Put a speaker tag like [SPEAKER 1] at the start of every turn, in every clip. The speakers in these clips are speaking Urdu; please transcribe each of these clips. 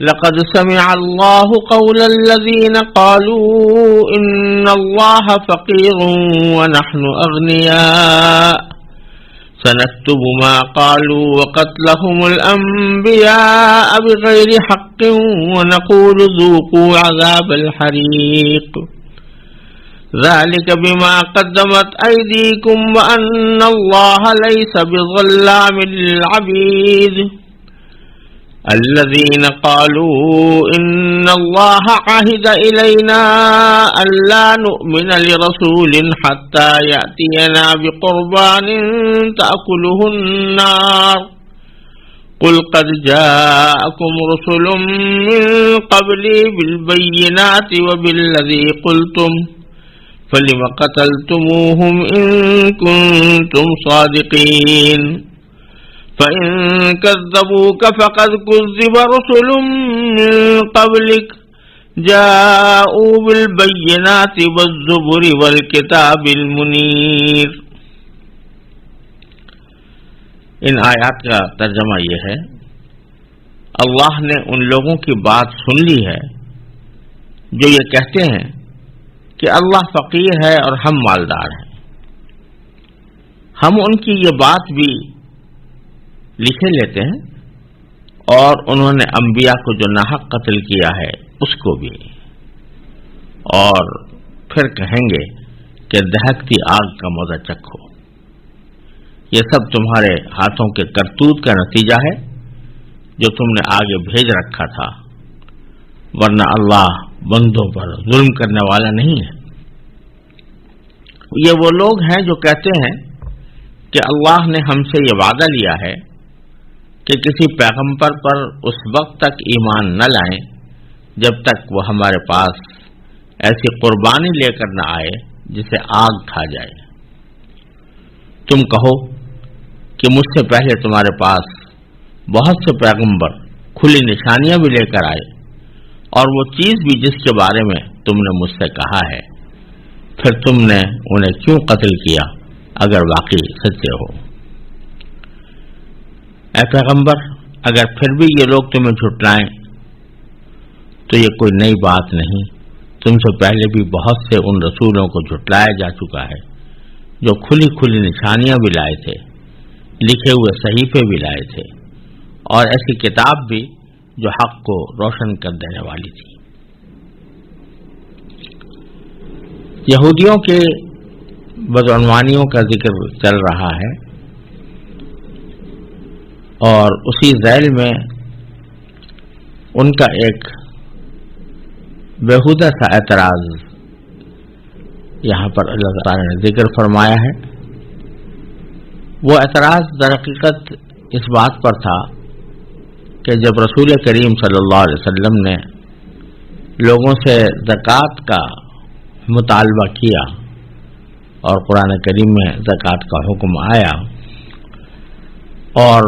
[SPEAKER 1] لقد سمع الله قول الذين قالوا إن الله فقير ونحن أغنياء سنكتب ما قالوا وقتلهم الأنبياء بغير حق ونقول ذوقوا عذاب الحريق ذلك بما قدمت أيديكم وأن الله ليس بظلام للعبيد الذين قالوا إن الله عهد إلينا ألا نؤمن لرسول حتى يأتينا بقربان تأكله النار قل قد جاءكم رسل من قبلي بالبينات وبالذي قلتم فلم قتلتموهم إن كنتم صادقين فإن كذبوك فقد كذب رسل من قبلك جاءوا بالبينات والزبر والكتاب المنير. ان آیات کا ترجمہ یہ ہے، اللہ نے ان لوگوں کی بات سن لی ہے جو یہ کہتے ہیں کہ اللہ فقیر ہے اور ہم مالدار ہیں. ہم ان کی یہ بات بھی لکھے لیتے ہیں اور انہوں نے انبیاء کو جو ناحق قتل کیا ہے اس کو بھی، اور پھر کہیں گے کہ دہکتی آگ کا مزہ چکھو. یہ سب تمہارے ہاتھوں کے کرتوت کا نتیجہ ہے جو تم نے آگے بھیج رکھا تھا، ورنہ اللہ بندوں پر ظلم کرنے والا نہیں ہے. یہ وہ لوگ ہیں جو کہتے ہیں کہ اللہ نے ہم سے یہ وعدہ لیا ہے کہ کسی پیغمبر پر اس وقت تک ایمان نہ لائیں جب تک وہ ہمارے پاس ایسی قربانی لے کر نہ آئے جسے آگ کھا جائے. تم کہو کہ مجھ سے پہلے تمہارے پاس بہت سے پیغمبر کھلی نشانیاں بھی لے کر آئے، اور وہ چیز بھی جس کے بارے میں تم نے مجھ سے کہا ہے، پھر تم نے انہیں کیوں قتل کیا اگر واقعی سچے ہو؟ اے پیغمبر، اگر پھر بھی یہ لوگ تمہیں جھٹلائیں تو یہ کوئی نئی بات نہیں. تم سے پہلے بھی بہت سے ان رسولوں کو جھٹلایا جا چکا ہے جو کھلی کھلی نشانیاں بھی لائے تھے، لکھے ہوئے صحیفے بھی لائے تھے، اور ایسی کتاب بھی جو حق کو روشن کر دینے والی تھی. یہودیوں کے بدعنوانیوں کا ذکر چل رہا ہے، اور اسی ذیل میں ان کا ایک بیہودہ سا اعتراض یہاں پر اللہ تعالی نے ذکر فرمایا ہے. وہ اعتراض در حقیقت اس بات پر تھا کہ جب رسول کریم صلی اللہ علیہ وسلم نے لوگوں سے زکوٰۃ کا مطالبہ کیا اور قرآن کریم میں زکوٰۃ کا حکم آیا، اور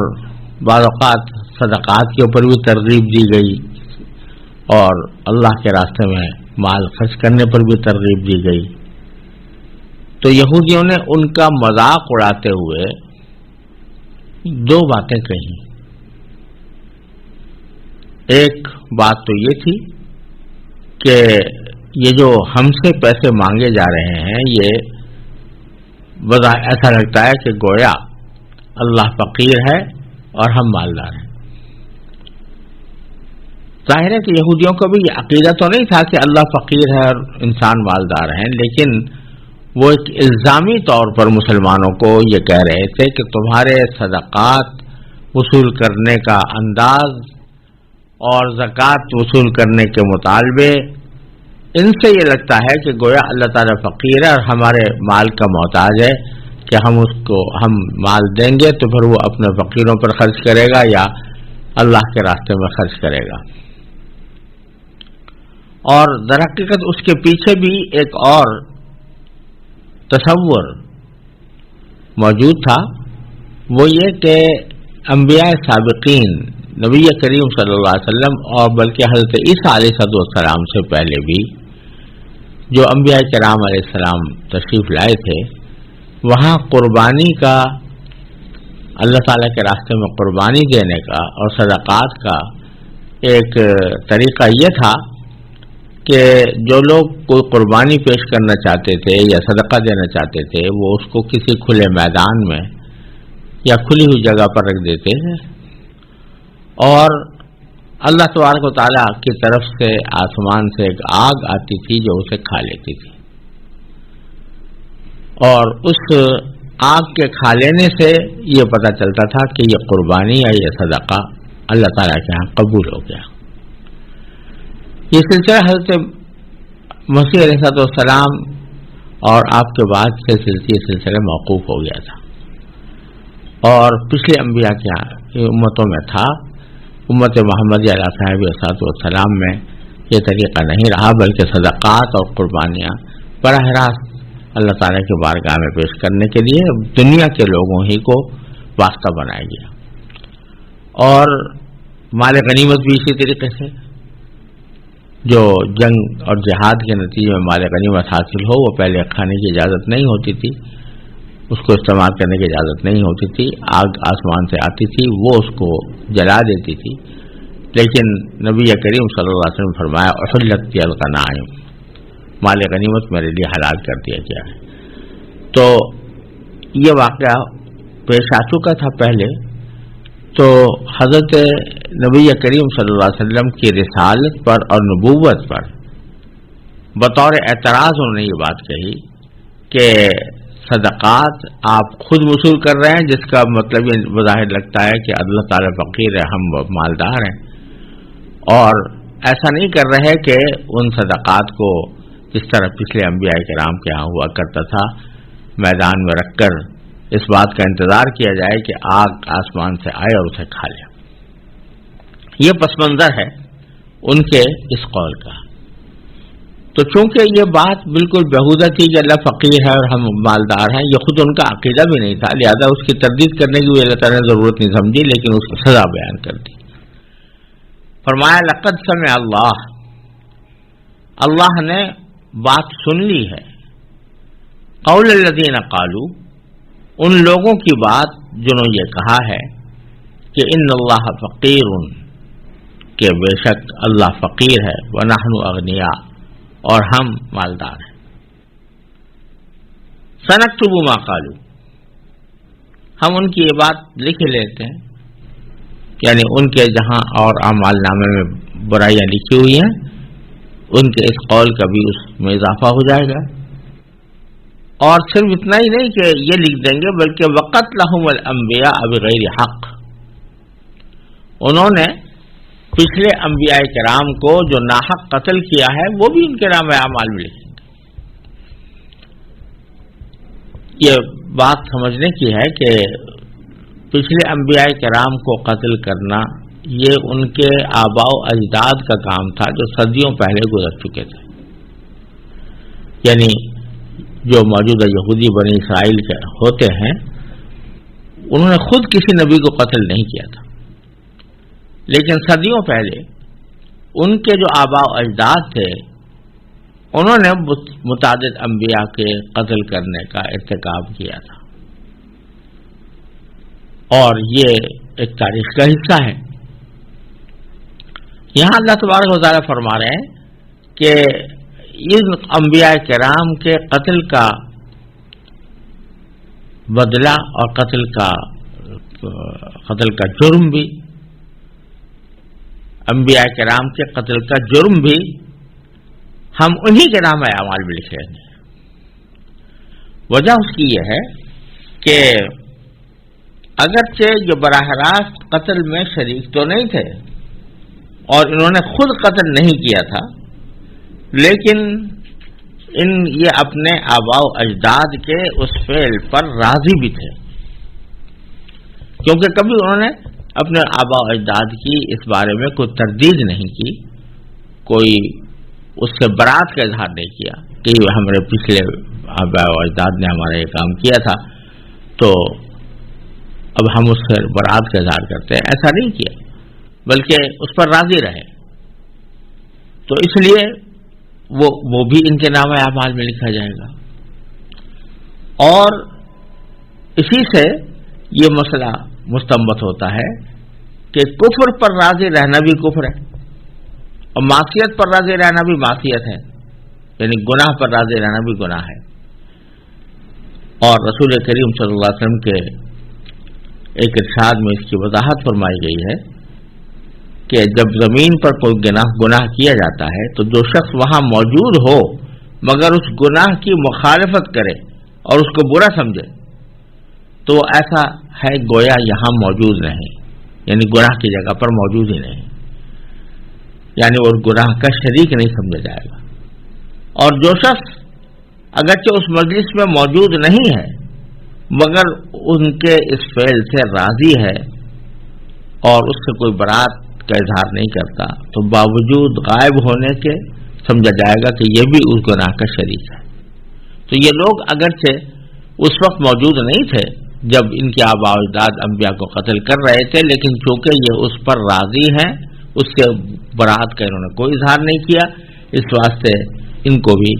[SPEAKER 1] بعض اوقات صدقات کے اوپر بھی ترغیب دی گئی اور اللہ کے راستے میں مال خرچ کرنے پر بھی ترغیب دی گئی، تو یہودیوں نے ان کا مذاق اڑاتے ہوئے دو باتیں کہیں. ایک بات تو یہ تھی کہ یہ جو ہم سے پیسے مانگے جا رہے ہیں، یہ ایسا لگتا ہے کہ گویا اللہ فقیر ہے اور ہم مالدار ہیں. ظاہر ہے کہ یہودیوں کو بھی یہ عقیدہ تو نہیں تھا کہ اللہ فقیر ہے اور انسان مالدار ہیں، لیکن وہ ایک الزامی طور پر مسلمانوں کو یہ کہہ رہے تھے کہ تمہارے صدقات وصول کرنے کا انداز اور زکوٰۃ وصول کرنے کے مطالبے، ان سے یہ لگتا ہے کہ گویا اللہ تعالیٰ فقیر ہے اور ہمارے مال کا محتاج ہے کہ ہم مال دیں گے تو پھر وہ اپنے فقیروں پر خرچ کرے گا یا اللہ کے راستے میں خرچ کرے گا. اور در حقیقت اس کے پیچھے بھی ایک اور تصور موجود تھا، وہ یہ کہ انبیاء سابقین، نبی کریم صلی اللہ علیہ وسلم اور بلکہ حضرت عیسیٰ علیہ السلام سے پہلے بھی جو انبیاء کرام علیہ السلام تشریف لائے تھے، وہاں قربانی کا، اللہ تعالیٰ کے راستے میں قربانی دینے کا اور صدقات کا ایک طریقہ یہ تھا کہ جو لوگ کوئی قربانی پیش کرنا چاہتے تھے یا صدقہ دینا چاہتے تھے وہ اس کو کسی کھلے میدان میں یا کھلی ہوئی جگہ پر رکھ دیتے تھے، اور اللہ تبارک و تعالیٰ کی طرف سے آسمان سے ایک آگ آتی تھی جو اسے کھا لیتی تھی، اور اس آگ کے کھا لینے سے یہ پتہ چلتا تھا کہ یہ قربانی یا یہ صدقہ اللہ تعالیٰ کے ہاں قبول ہو گیا۔ یہ سلسلہ حضرت مسیح علیہ السلام اور آپ کے بعد سے سلسلہ موقوف ہو گیا تھا، اور پچھلے انبیاء کی امتوں میں تھا۔ امت محمدیہ علیہ صاحب والسلام میں یہ طریقہ نہیں رہا، بلکہ صدقات اور قربانیاں براہ راست اللہ تعالیٰ کے بارگاہ میں پیش کرنے کے لیے دنیا کے لوگوں ہی کو واسطہ بنایا گیا، اور مال غنیمت بھی اسی طریقے سے، جو جنگ اور جہاد کے نتیجے میں مال غنیمت حاصل ہو وہ پہلے کھانے کی اجازت نہیں ہوتی تھی، اس کو استعمال کرنے کی اجازت نہیں ہوتی تھی، آگ آسمان سے آتی تھی، وہ اس کو جلا دیتی تھی، لیکن نبی کریم صلی اللہ علیہ وسلم نے فرمایا احلت الغنائم، مال غنیمت میرے لیے حلال کر دیا گیا ہے۔ تو یہ واقعہ پیش آ چکا تھا پہلے، تو حضرت نبی کریم صلی اللہ علیہ وسلم کی رسالت پر اور نبوت پر بطور اعتراض انہوں نے یہ بات کہی کہ صدقات آپ خود وصول کر رہے ہیں، جس کا مطلب یہ بظاہر لگتا ہے کہ اللہ تعالیٰ فقیر ہے، ہم مالدار ہیں، اور ایسا نہیں کر رہے کہ ان صدقات کو جس طرح پچھلے انبیاء کرام کے ہاں ہوا کرتا تھا میدان میں رکھ کر اس بات کا انتظار کیا جائے کہ آگ آسمان سے آئے اور اسے کھا لے۔ یہ پس منظر ہے ان کے اس قول کا۔ تو چونکہ یہ بات بالکل بیہودہ تھی کہ اللہ فقیر ہے اور ہم مالدار ہیں، یہ خود ان کا عقیدہ بھی نہیں تھا، لہذا اس کی تردید کرنے کی اللہ تعالیٰ نے ضرورت نہیں سمجھی، لیکن اس کی سزا بیان کر دی۔ فرمایا لقد سمع اللہ، اللہ نے بات سن لی ہے، قول الذین قالوا، ان لوگوں کی بات جنہوں یہ کہا ہے کہ ان اللہ فقیر، کہ بے شک اللہ فقیر ہے، ونحن اغنیاء، اور ہم مالدار ہیں۔ سنکتب ما قالوا، ہم ان کی یہ بات لکھ لیتے ہیں، یعنی ان کے جہاں اور اعمال نامے میں برائیاں لکھی ہوئی ہیں ان کے اس قول کا بھی اس میں اضافہ ہو جائے گا، اور صرف اتنا ہی نہیں کہ یہ لکھ دیں گے بلکہ وقتلہم الانبیاء بغیر حق، انہوں نے پچھلے انبیاء کرام کو جو ناحق قتل کیا ہے وہ بھی ان کے نام اعمال میں لکھیں گے۔ یہ بات سمجھنے کی ہے کہ پچھلے انبیاء کرام کو قتل کرنا یہ ان کے آباء و اجداد کا کام تھا جو صدیوں پہلے گزر چکے تھے، یعنی جو موجودہ یہودی بنی اسرائیل کے ہوتے ہیں انہوں نے خود کسی نبی کو قتل نہیں کیا تھا، لیکن صدیوں پہلے ان کے جو آباء و اجداد تھے انہوں نے متعدد انبیاء کے قتل کرنے کا ارتکاب کیا تھا، اور یہ ایک تاریخ کا حصہ ہے۔ یہاں اللہ تبارک و تعالیٰ فرما رہے ہیں کہ ان انبیاء کرام کے قتل کا بدلہ اور قتل کا جرم بھی، انبیاء کرام کے قتل کا جرم بھی ہم انہی کے نام اعمال میں لکھ رہے ہیں۔ وجہ اس کی یہ ہے کہ اگرچہ یہ براہ راست قتل میں شریک تو نہیں تھے اور انہوں نے خود قتل نہیں کیا تھا، لیکن یہ اپنے آباء و اجداد کے اس فعل پر راضی بھی تھے، کیونکہ کبھی انہوں نے اپنے آباء و اجداد کی اس بارے میں کوئی تردید نہیں کی، کوئی اس سے برات کا اظہار نہیں کیا کہ ہمارے پچھلے آباء و اجداد نے ہمارا یہ کام کیا تھا تو اب ہم اس سے برات کا اظہار کرتے ہیں، ایسا نہیں کیا، بلکہ اس پر راضی رہے۔ تو اس لیے وہ بھی ان کے نام اعمال میں لکھا جائے گا، اور اسی سے یہ مسئلہ مستنبط ہوتا ہے کہ کفر پر راضی رہنا بھی کفر ہے اور معصیت پر راضی رہنا بھی معصیت ہے، یعنی گناہ پر راضی رہنا بھی گناہ ہے۔ اور رسول کریم صلی اللہ علیہ وسلم کے ایک ارشاد میں اس کی وضاحت فرمائی گئی ہے کہ جب زمین پر کوئی گناہ کیا جاتا ہے تو جو شخص وہاں موجود ہو مگر اس گناہ کی مخالفت کرے اور اس کو برا سمجھے تو ایسا ہے گویا یہاں موجود نہیں، یعنی گناہ کی جگہ پر موجود ہی نہیں، یعنی وہ گناہ کا شریک نہیں سمجھا جائے گا۔ اور جو شخص اگرچہ اس مجلس میں موجود نہیں ہے مگر ان کے اس فعل سے راضی ہے اور اس سے کوئی برات کا اظہار نہیں کرتا تو باوجود غائب ہونے کے سمجھا جائے گا کہ یہ بھی اس گناہ کا شریک ہے۔ تو یہ لوگ اگرچہ اس وقت موجود نہیں تھے جب ان کے آباء و اجداد انبیاء کو قتل کر رہے تھے، لیکن چونکہ یہ اس پر راضی ہیں، اس سے برات کا انہوں نے کوئی اظہار نہیں کیا، اس واسطے ان کو بھی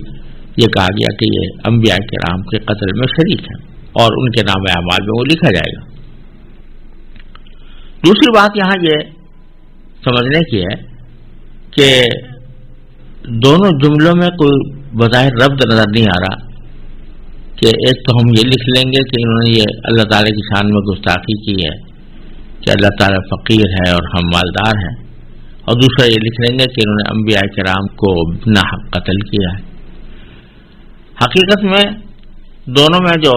[SPEAKER 1] یہ کہا گیا کہ یہ انبیاء کرام کے قتل میں شریک ہیں اور ان کے نام اعمال میں وہ لکھا جائے گا۔ دوسری بات یہاں یہ سمجھنے کی ہے کہ دونوں جملوں میں کوئی بظاہر ربط نظر نہیں آ رہا کہ ایک تو ہم یہ لکھ لیں گے کہ انہوں نے یہ اللہ تعالیٰ کی شان میں گستاخی کی ہے کہ اللہ تعالیٰ فقیر ہے اور ہم مالدار ہیں، اور دوسرا یہ لکھ لیں گے کہ انہوں نے انبیاء کرام کو ناحق قتل کیا ہے۔ حقیقت میں دونوں میں جو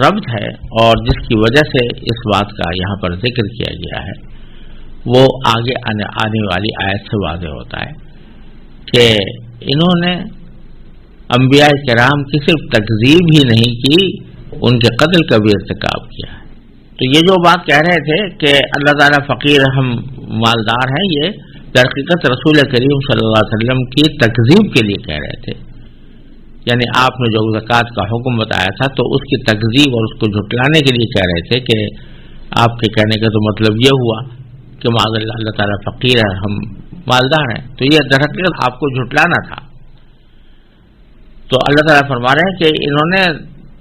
[SPEAKER 1] ربط ہے اور جس کی وجہ سے اس بات کا یہاں پر ذکر کیا گیا ہے وہ آگے آنے والی آیت سے واضح ہوتا ہے کہ انہوں نے انبیاء کرام کی صرف تکذیب ہی نہیں کی، ان کے قتل کا بھی ارتکاب کیا ہے۔ تو یہ جو بات کہہ رہے تھے کہ اللہ تعالیٰ فقیر ہم مالدار ہیں، یہ در حقیقت رسول کریم صلی اللہ علیہ وسلم کی تکذیب کے لیے کہہ رہے تھے، یعنی آپ نے جو زکوٰۃ کا حکم بتایا تھا تو اس کی تکذیب اور اس کو جھٹلانے کے لیے کہہ رہے تھے کہ آپ کے کہنے کا تو مطلب یہ ہوا کہ معاذ اللہ اللہ تعالیٰ فقیر ہے ہم مالدار ہیں، تو یہ در حقیقت آپ کو جھٹلانا تھا۔ تو اللہ تعالیٰ فرما رہے ہیں کہ انہوں نے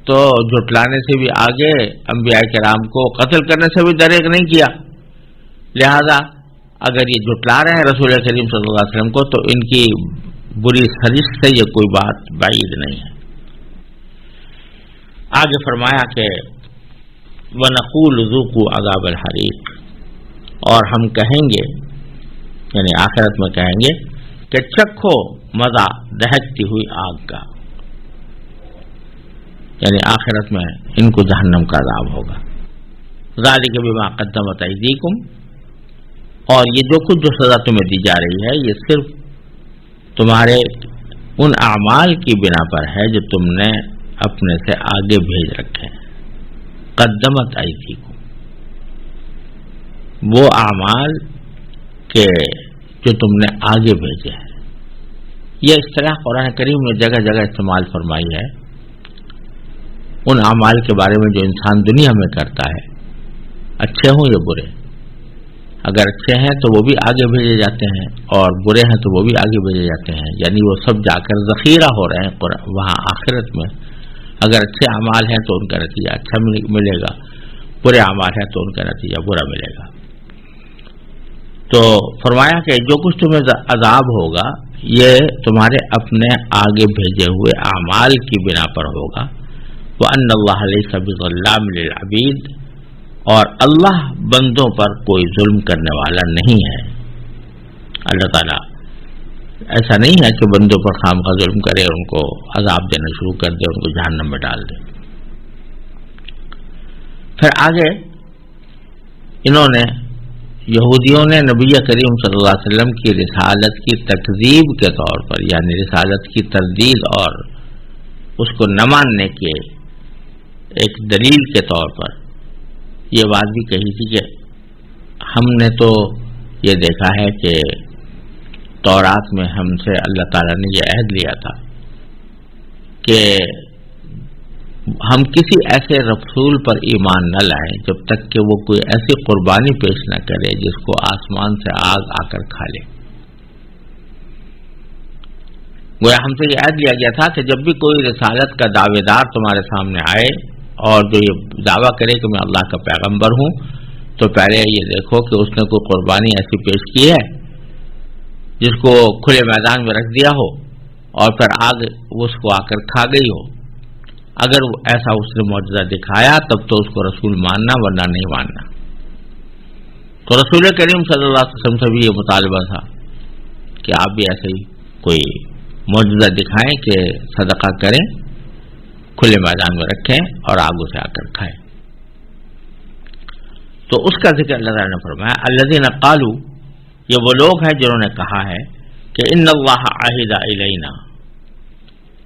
[SPEAKER 1] تو جھٹلانے سے بھی آگے انبیاء کرام کو قتل کرنے سے بھی دریغ نہیں کیا، لہذا اگر یہ جھٹلا رہے ہیں رسول کریم صلی اللہ علیہ وسلم کو تو ان کی بری سرشت سے یہ کوئی بات بعید نہیں ہے۔ آگے فرمایا کہ وَنَقُولُ ذُوقُوا عَذَابَ الْحَرِيقِ، اور ہم کہیں گے یعنی آخرت میں کہیں گے کہ چکھو مزہ دہکتی ہوئی آگ کا، یعنی آخرت میں ان کو جہنم کا عذاب ہوگا۔ ذالک بما قدمت ایدیکم، اور یہ جو کچھ جو سزا تمہیں دی جا رہی ہے یہ صرف تمہارے ان اعمال کی بنا پر ہے جو تم نے اپنے سے آگے بھیج رکھے ہیں۔ قدمت ایدیکم، وہ اعمال کے جو تم نے آگے بھیجے ہیں۔ یہ اصطلاح قرآن کریم نے جگہ جگہ استعمال فرمائی ہے ان اعمال کے بارے میں جو انسان دنیا میں کرتا ہے، اچھے ہوں یا برے۔ اگر اچھے ہیں تو وہ بھی آگے بھیجے جاتے ہیں اور برے ہیں تو وہ بھی آگے بھیجے جاتے ہیں، یعنی وہ سب جا کر ذخیرہ ہو رہے ہیں وہاں آخرت میں۔ اگر اچھے اعمال ہیں تو ان کا نتیجہ اچھا ملے گا، برے اعمال ہیں تو ان کا نتیجہ برا ملے گا۔ تو فرمایا کہ جو کچھ تمہیں عذاب ہوگا یہ تمہارے اپنے آگے بھیجے ہوئے اعمال کی بنا پر ہوگا۔ وَأَنَّ اللَّهَ لَيْسَ بِظَلَّامٍ لِّلْعَبِيدِ، اور اللہ بندوں پر کوئی ظلم کرنے والا نہیں ہے۔ اللہ تعالیٰ ایسا نہیں ہے کہ بندوں پر خامخواہ ظلم کرے اور ان کو عذاب دینا شروع کر دے، ان کو جہنم میں ڈال دے۔ پھر آگے انہوں نے یہودیوں نے نبی کریم صلی اللہ علیہ وسلم کی رسالت کی تکذیب کے طور پر، یعنی رسالت کی تردید اور اس کو نہ ماننے کے ایک دلیل کے طور پر یہ بات بھی کہی تھی کہ ہم نے تو یہ دیکھا ہے کہ تورات میں ہم سے اللہ تعالیٰ نے یہ عہد لیا تھا کہ ہم کسی ایسے رسول پر ایمان نہ لائیں جب تک کہ وہ کوئی ایسی قربانی پیش نہ کرے جس کو آسمان سے آگ آ کر کھا لے۔ گویا ہم سے یہ عہد لیا گیا تھا کہ جب بھی کوئی رسالت کا دعوے دار تمہارے سامنے آئے اور جو یہ دعویٰ کرے کہ میں اللہ کا پیغمبر ہوں تو پہلے یہ دیکھو کہ اس نے کوئی قربانی ایسی پیش کی ہے جس کو کھلے میدان میں رکھ دیا ہو اور پھر آگ اس کو آ کر کھا گئی ہو. اگر ایسا اس نے معجزہ دکھایا تب تو اس کو رسول ماننا، ورنہ نہیں ماننا. تو رسول کریم صلی اللہ علیہ وسلم سے بھی یہ مطالبہ تھا کہ آپ بھی ایسے ہی کوئی معجزہ دکھائیں کہ صدقہ کریں، کھلے میدان میں رکھیں اور آگ سے آ کر کھائیں. تو اس کا ذکر اللہ تعالیٰ نے فرمایا الذین قالوا، یہ وہ لوگ ہیں جنہوں نے کہا ہے کہ ان اللہ عہد الینا،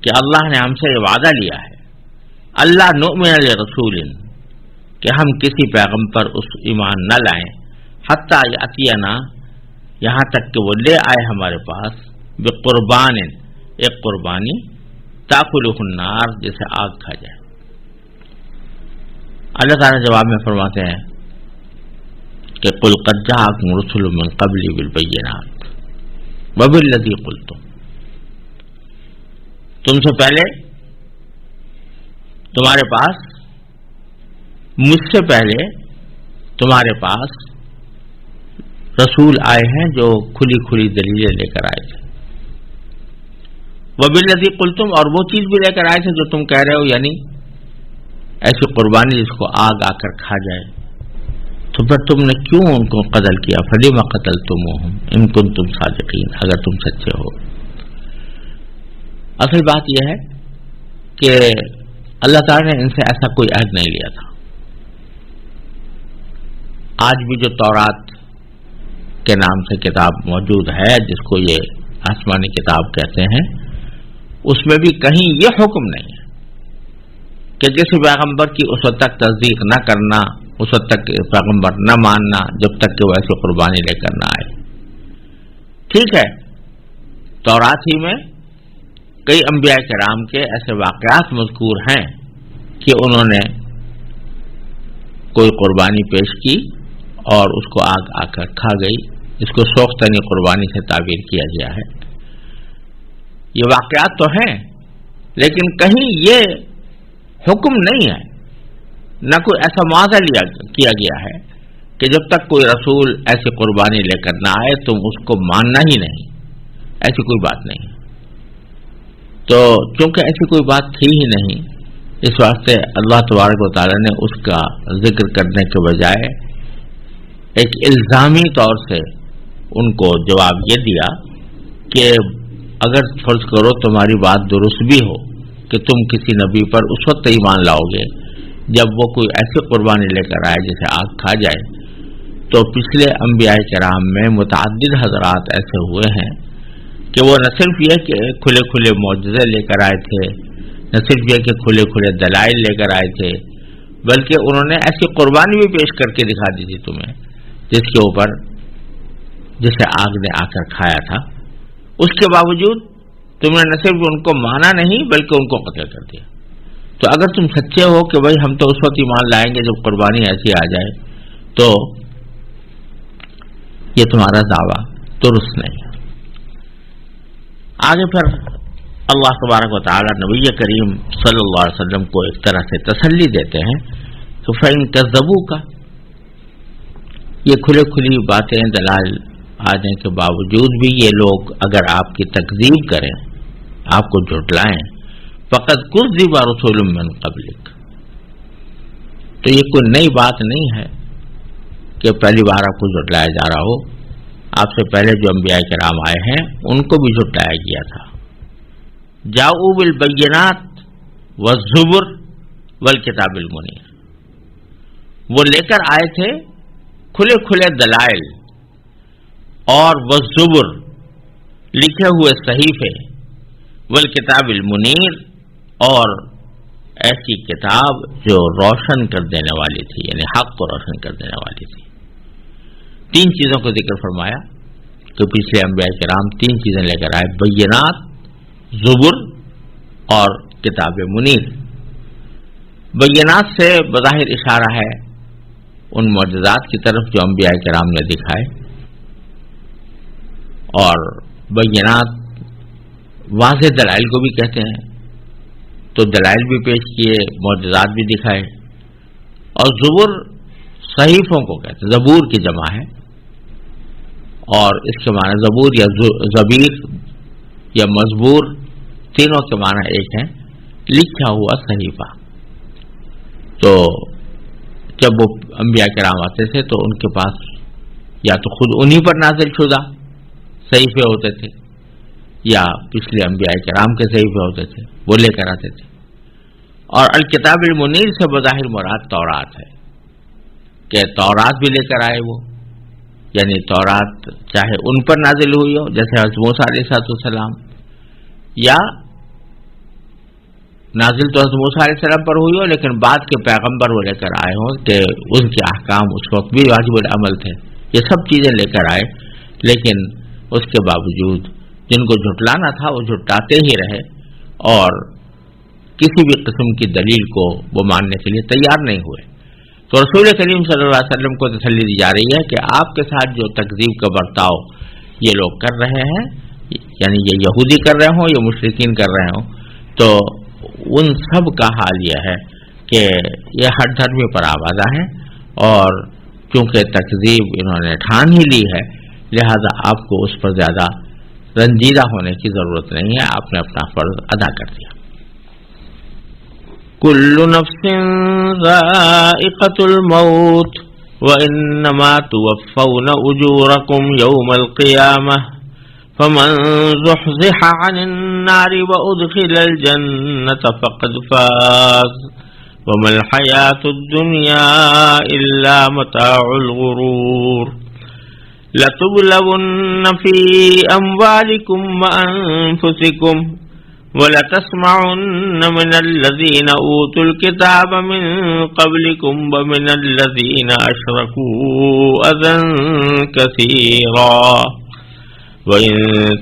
[SPEAKER 1] کہ اللہ نے ہم سے یہ وعدہ لیا ہے اللہ نؤمن لرسول، کہ ہم کسی پیغمبر پر اس ایمان نہ لائیں حتی یاتینا، یہاں تک کہ وہ لے آئے ہمارے پاس بقربان، ایک قربانی تاکلہ النار، جسے آگ کھا جائے. اللہ تعالیٰ جواب میں فرماتے ہیں کہ قل قد جاءکم رسل من قبلی بالبینات وبالذی قلتم، تم سے پہلے تمہارے پاس، مجھ سے پہلے تمہارے پاس رسول آئے ہیں جو کھلی کھلی دلیلیں لے کر آئے تھے. وبالذی قلتم، اور وہ چیز بھی لے کر آئے تھے جو تم کہہ رہے ہو، یعنی ایسی قربانی جس کو آگ آ کر کھا جائے. تو پھر تم نے کیوں ان کو قتل کیا؟ فلم قتلتموہم ان کنتم صادقین، اگر تم سچے ہو. اصل بات یہ ہے کہ اللہ تعالیٰ نے ان سے ایسا کوئی عہد نہیں لیا تھا. آج بھی جو تورات کے نام سے کتاب موجود ہے، جس کو یہ آسمانی کتاب کہتے ہیں، اس میں بھی کہیں یہ حکم نہیں ہے کہ کسی پیغمبر کی اس وقت تک تصدیق نہ کرنا، اس وقت تک پیغمبر نہ ماننا جب تک کہ وہ ایسی قربانی لے کر نہ آئے. ٹھیک ہے، تورات ہی میں کئی انبیاء کرام کے ایسے واقعات مذکور ہیں کہ انہوں نے کوئی قربانی پیش کی اور اس کو آگ آ کر کھا گئی. اس کو سوختنی قربانی سے تعبیر کیا گیا ہے. یہ واقعات تو ہیں، لیکن کہیں یہ حکم نہیں ہے، نہ کوئی ایسا معاہدہ کیا گیا ہے کہ جب تک کوئی رسول ایسی قربانی لے کر نہ آئے تم اس کو ماننا ہی نہیں. ایسی کوئی بات نہیں. تو چونکہ ایسی کوئی بات تھی ہی نہیں، اس واسطے اللہ تبارک و تعالی نے اس کا ذکر کرنے کے بجائے ایک الزامی طور سے ان کو جواب یہ دیا کہ اگر فرض کرو تمہاری بات درست بھی ہو کہ تم کسی نبی پر اس وقت ایمان لاؤ گے جب وہ کوئی ایسی قربانی لے کر آئے جسے آگ کھا جائے، تو پچھلے انبیاء کرام میں متعدد حضرات ایسے ہوئے ہیں کہ وہ نہ صرف یہ کہ کھلے کھلے معجزے لے کر آئے تھے، نہ صرف یہ کہ کھلے کھلے دلائل لے کر آئے تھے، بلکہ انہوں نے ایسی قربانی بھی پیش کر کے دکھا دی تھی تمہیں جس کے اوپر جسے آگ نے آ کر کھایا تھا. اس کے باوجود تم نے نہ صرف ان کو مانا نہیں بلکہ ان کو قتل کر دیا. تو اگر تم سچے ہو کہ بھائی ہم تو اس وقت ایمان لائیں گے جب قربانی ایسی آ جائے، تو یہ تمہارا دعویٰ درست نہیں ہے. آگے پھر اللہ تبارک و تعالی نبی کریم صلی اللہ علیہ وسلم کو ایک طرح سے تسلی دیتے ہیں کہ فَإِن كَذَّبُوكَ، یہ کھلے کھلی باتیں دلائل آنے کے باوجود بھی یہ لوگ اگر آپ کی تکذیب کریں، آپ کو جھٹلائیں، فَقَدْ كُذِّبَ رُسُلٌ مِّن قَبْلِكَ، تو یہ کوئی نئی بات نہیں ہے کہ پہلی بار آپ کو جھٹلایا جا رہا ہو. آپ سے پہلے جو انبیاء کرام آئے ہیں ان کو بھی جھٹلایا گیا تھا. جاؤ بالبینات والزبر والکتاب المنیر، وہ لے کر آئے تھے کھلے کھلے دلائل اور والزبر لکھے ہوئے صحیفے، والکتاب المنیر اور ایسی کتاب جو روشن کر دینے والی تھی، یعنی حق کو روشن کر دینے والی تھی. تین چیزوں کو ذکر فرمایا کہ پچھلے انبیاء کرام تین چیزیں لے کر آئے، بینات، زبر اور کتاب منیر. بینات سے بظاہر اشارہ ہے ان معجزات کی طرف جو انبیاء کرام نے دکھائے، اور بینات واضح دلائل کو بھی کہتے ہیں، تو دلائل بھی پیش کیے، معجزات بھی دکھائے. اور زبر صحیفوں کو کہتے ہیں، زبور کی جمع ہے، اور اس کے معنی زبور یا زبیر یا مزبور تینوں کے معنی ایک ہیں، لکھا ہوا صحیفہ۔ تو جب وہ انبیاء کرام آتے تھے تو ان کے پاس یا تو خود انہی پر نازل شدہ صحیفے ہوتے تھے یا پچھلے انبیاء کرام کے صحیفے ہوتے تھے، وہ لے کر آتے تھے۔ اور الکتاب المنیر سے بظاہر مراد تورات ہے کہ تورات بھی لے کر آئے وہ، یعنی تورات چاہے ان پر نازل ہوئی ہو جیسے حضرت موسیٰ علیہ السلام، یا نازل تو حضرت موسیٰ علیہ السلام پر ہوئی ہو لیکن بعد کے پیغمبر وہ لے کر آئے ہوں کہ ان کے احکام اس وقت بھی واجب العمل تھے، یہ سب چیزیں لے کر آئے، لیکن اس کے باوجود جن کو جھٹلانا تھا وہ جھٹلاتے ہی رہے اور کسی بھی قسم کی دلیل کو وہ ماننے کے لیے تیار نہیں ہوئے۔ تو رسول کریم صلی اللہ علیہ وسلم کو تسلی دی جا رہی ہے کہ آپ کے ساتھ جو تکذیب کا برتاؤ یہ لوگ کر رہے ہیں، یعنی یہ یہودی کر رہے ہوں یا مشرکین کر رہے ہوں، تو ان سب کا حال یہ ہے کہ یہ ہر دھرمی پر آوازہ ہے، اور چونکہ تکذیب انہوں نے ٹھان ہی لی ہے لہذا آپ کو اس پر زیادہ رنجیدہ ہونے کی ضرورت نہیں ہے، آپ نے اپنا فرض ادا کر دیا۔ کل نفس ذائقۃ الموت وانما توفون اجورکم یوم القیامہ فمن زحزح عن النار وادخل الجنة فقد فاز وما الحياة الدنيا إلا متاع الغرور لتبلون في أموالكم وأنفسكم ولتسمعن من الذين أوتوا الكتاب من قبلكم ومن الذين أشركوا أذى كثيرا وَإِن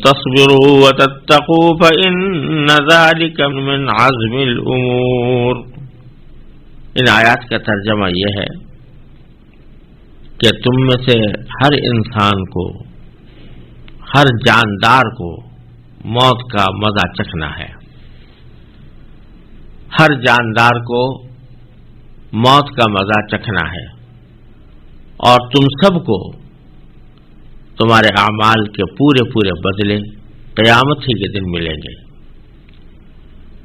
[SPEAKER 1] تَصْبِرُوا وَتَتَّقُوا فَإِنَّ ذَلِكَ مِنْ عَزْمِ الْأُمُورِ۔ ان آیات کا ترجمہ یہ ہے کہ تم میں سے ہر انسان کو، ہر جاندار کو موت کا مزہ چکھنا ہے، ہر جاندار کو موت کا مزہ چکھنا ہے، اور تم سب کو تمہارے اعمال کے پورے پورے بدلے قیامت ہی کے دن ملیں گے۔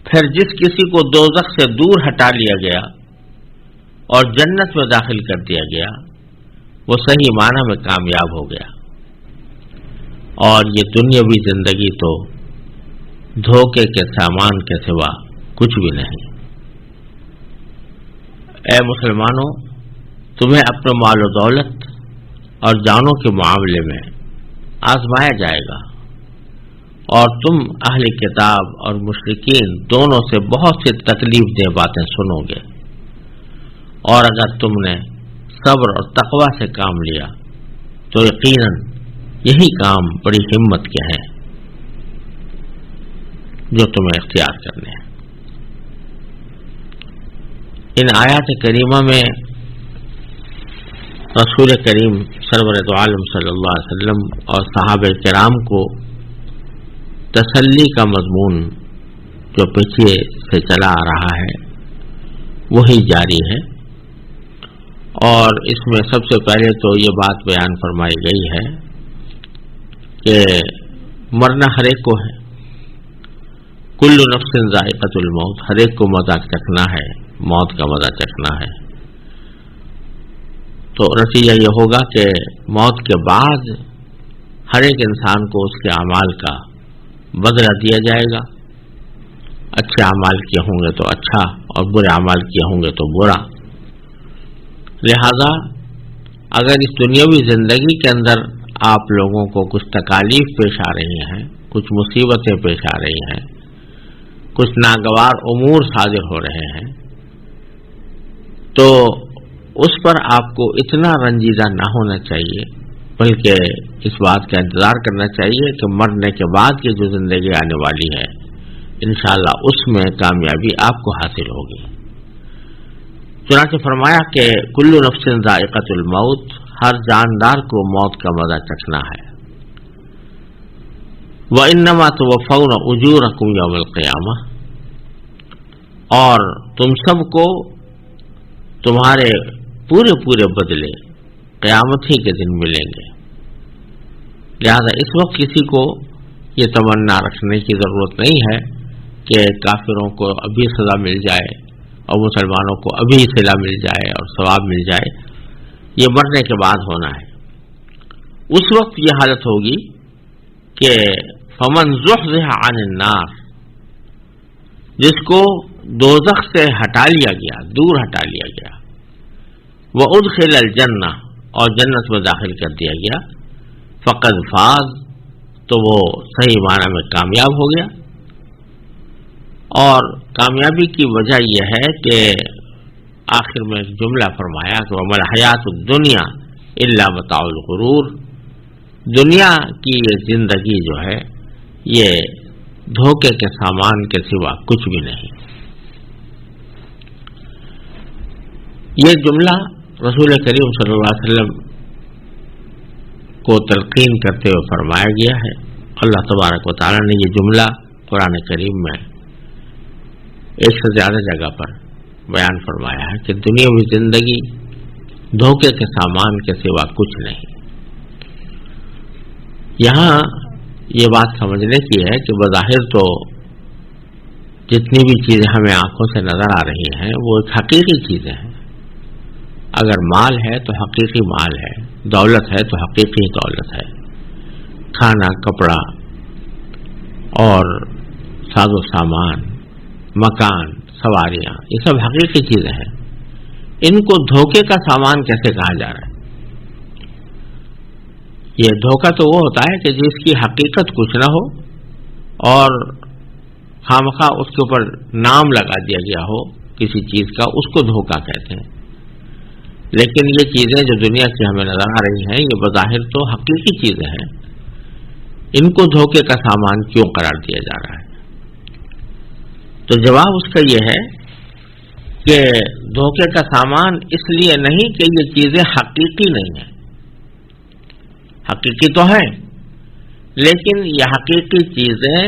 [SPEAKER 1] پھر جس کسی کو دوزخ سے دور ہٹا لیا گیا اور جنت میں داخل کر دیا گیا وہ صحیح معنی میں کامیاب ہو گیا، اور یہ دنیاوی زندگی تو دھوکے کے سامان کے سوا کچھ بھی نہیں۔ اے مسلمانوں، تمہیں اپنے مال و دولت اور جانوں کے معاملے میں آزمایا جائے گا، اور تم اہل کتاب اور مشرکین دونوں سے بہت سی تکلیف دہ باتیں سنو گے، اور اگر تم نے صبر اور تقوی سے کام لیا تو یقیناً یہی کام بڑی ہمت کے ہیں جو تمہیں اختیار کرنے ہیں۔ ان آیات کریمہ میں رسول کریم سرور دو عالم صلی اللہ علیہ وسلم اور صحابہ کرام کو تسلی کا مضمون جو پیچھے سے چلا آ رہا ہے وہی جاری ہے، اور اس میں سب سے پہلے تو یہ بات بیان فرمائی گئی ہے کہ مرنا ہر ایک کو ہے، کل نفس ذائقۃ الموت، ہر ایک کو مزہ چکھنا ہے، موت کا مزہ چکھنا ہے۔ تو نتیجہ یہ ہوگا کہ موت کے بعد ہر ایک انسان کو اس کے اعمال کا بدلہ دیا جائے گا، اچھے اعمال کیے ہوں گے تو اچھا اور برے اعمال کیے ہوں گے تو برا۔ لہذا اگر اس دنیاوی زندگی کے اندر آپ لوگوں کو کچھ تکالیف پیش آ رہی ہیں، کچھ مصیبتیں پیش آ رہی ہیں، کچھ ناگوار امور صادر ہو رہے ہیں، تو اس پر آپ کو اتنا رنجیدہ نہ ہونا چاہیے، بلکہ اس بات کا انتظار کرنا چاہیے کہ مرنے کے بعد کی جو زندگی آنے والی ہے انشاءاللہ اس میں کامیابی آپ کو حاصل ہوگی۔ چنانچہ فرمایا کہ کل نفس ذائقۃ الموت، ہر جاندار کو موت کا مزہ چکھنا ہے۔ وَإِنَّمَا تُوَفَّوْنَ أُجُورَكُمْ يَوْمَ الْقِيَامَةِ، اور تم سب کو تمہارے پورے پورے بدلے قیامت ہی کے دن ملیں گے. لہذا اس وقت کسی کو یہ تمنا رکھنے کی ضرورت نہیں ہے کہ کافروں کو ابھی سزا مل جائے اور مسلمانوں کو ابھی صلہ مل جائے اور ثواب مل جائے. یہ مرنے کے بعد ہونا ہے. اس وقت یہ حالت ہوگی کہ فمن زحزح عن النار، جس کو دوزخ سے ہٹا لیا گیا، دور ہٹا لیا گیا، وادخل الجنہ، اور جنت میں داخل کر دیا گیا، فقد فاز، تو وہ صحیح معنی میں کامیاب ہو گیا. اور کامیابی کی وجہ یہ ہے کہ آخر میں ایک جملہ فرمایا کہ وَمَا الْحَيَاةُ الدُّنْيَا إِلَّا مَتَاعُ الْغُرُورِ، دنیا کی یہ زندگی جو ہے یہ دھوکے کے سامان کے سوا کچھ بھی نہیں. یہ جملہ رسول کریم صلی اللہ علیہ وسلم کو تلقین کرتے ہوئے فرمایا گیا ہے. اللہ تبارک و تعالی نے یہ جملہ قرآن کریم میں ایک سے زیادہ جگہ پر بیان فرمایا ہے کہ دنیاوی زندگی دھوکے کے سامان کے سوا کچھ نہیں. یہاں یہ بات سمجھنے کی ہے کہ بظاہر تو جتنی بھی چیزیں ہمیں آنکھوں سے نظر آ رہی ہیں وہ ایک حقیقی چیزیں ہیں. اگر مال ہے تو حقیقی مال ہے، دولت ہے تو حقیقی دولت ہے، کھانا، کپڑا اور ساز و سامان، مکان، سواریاں، یہ سب حقیقی چیزیں ہیں. ان کو دھوکے کا سامان کیسے کہا جا رہا ہے؟ یہ دھوکہ تو وہ ہوتا ہے کہ جس کی حقیقت کچھ نہ ہو اور خامخواہ اس کے اوپر نام لگا دیا گیا ہو کسی چیز کا، اس کو دھوکہ کہتے ہیں. لیکن یہ چیزیں جو دنیا کی ہمیں نظر آ رہی ہیں یہ بظاہر تو حقیقی چیزیں ہیں، ان کو دھوکے کا سامان کیوں قرار دیا جا رہا ہے؟ تو جواب اس کا یہ ہے کہ دھوکے کا سامان اس لیے نہیں کہ یہ چیزیں حقیقی نہیں ہیں. حقیقی تو ہیں، لیکن یہ حقیقی چیزیں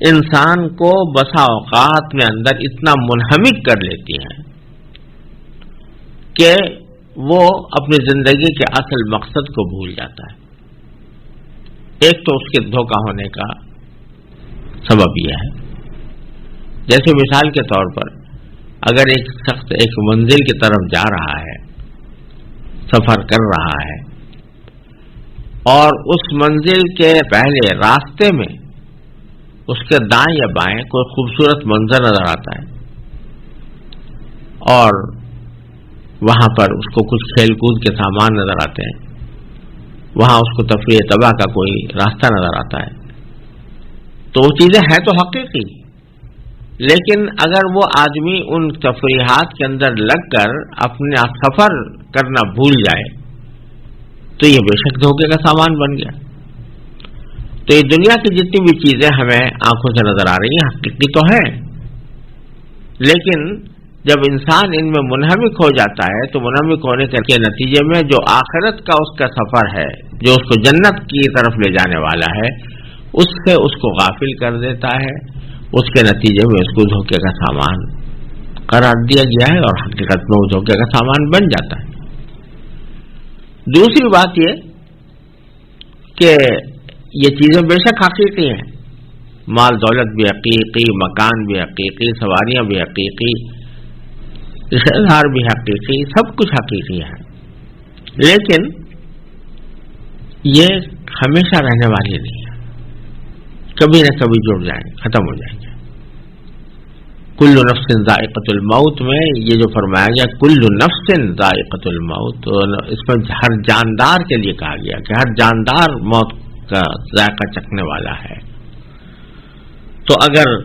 [SPEAKER 1] انسان کو بسا اوقات میں اندر اتنا منہمک کر لیتی ہیں کہ وہ اپنی زندگی کے اصل مقصد کو بھول جاتا ہے. ایک تو اس کے دھوکہ ہونے کا سبب یہ ہے، جیسے مثال کے طور پر اگر ایک شخص ایک منزل کی طرف جا رہا ہے، سفر کر رہا ہے، اور اس منزل کے پہلے راستے میں اس کے دائیں یا بائیں کوئی خوبصورت منظر نظر آتا ہے اور وہاں پر اس کو کچھ کھیل کود کے سامان نظر آتے ہیں، وہاں اس کو تفریح طبع کا کوئی راستہ نظر آتا ہے، تو وہ چیزیں ہیں تو حقیقی. لیکن اگر وہ آدمی ان تفریحات کے اندر لگ کر اپنا سفر کرنا بھول جائے تو یہ بے شک دھوکے کا سامان بن گیا. تو یہ دنیا کی جتنی بھی چیزیں ہمیں آنکھوں سے نظر آ رہی ہیں حقیقی تو ہیں، لیکن جب انسان ان میں منہمک ہو جاتا ہے تو منہمک ہونے کے نتیجے میں جو آخرت کا اس کا سفر ہے، جو اس کو جنت کی طرف لے جانے والا ہے، اس سے اس کو غافل کر دیتا ہے. اس کے نتیجے میں اس کو دھوکے کا سامان قرار دیا گیا ہے اور حقیقت میں وہ دھوکے کا سامان بن جاتا ہے. دوسری بات یہ کہ یہ چیزیں بے شک حقیقی ہیں، مال دولت بھی حقیقی، مکان بھی حقیقی، سواریاں بھی حقیقی، رشتہ دار بھی حقیقی، سب کچھ حقیقی ہے، لیکن یہ ہمیشہ رہنے والی نہیں ہے، کبھی نہ کبھی جڑ جائیں، ختم ہو جائیں گے. کل نفس ذائقۃ الموت میں یہ جو فرمایا گیا کل نفس ذائقۃ الموت، تو اس میں ہر جاندار کے لیے کہا گیا کہ ہر جاندار موت کا ذائقہ چکھنے والا ہے. تو اگر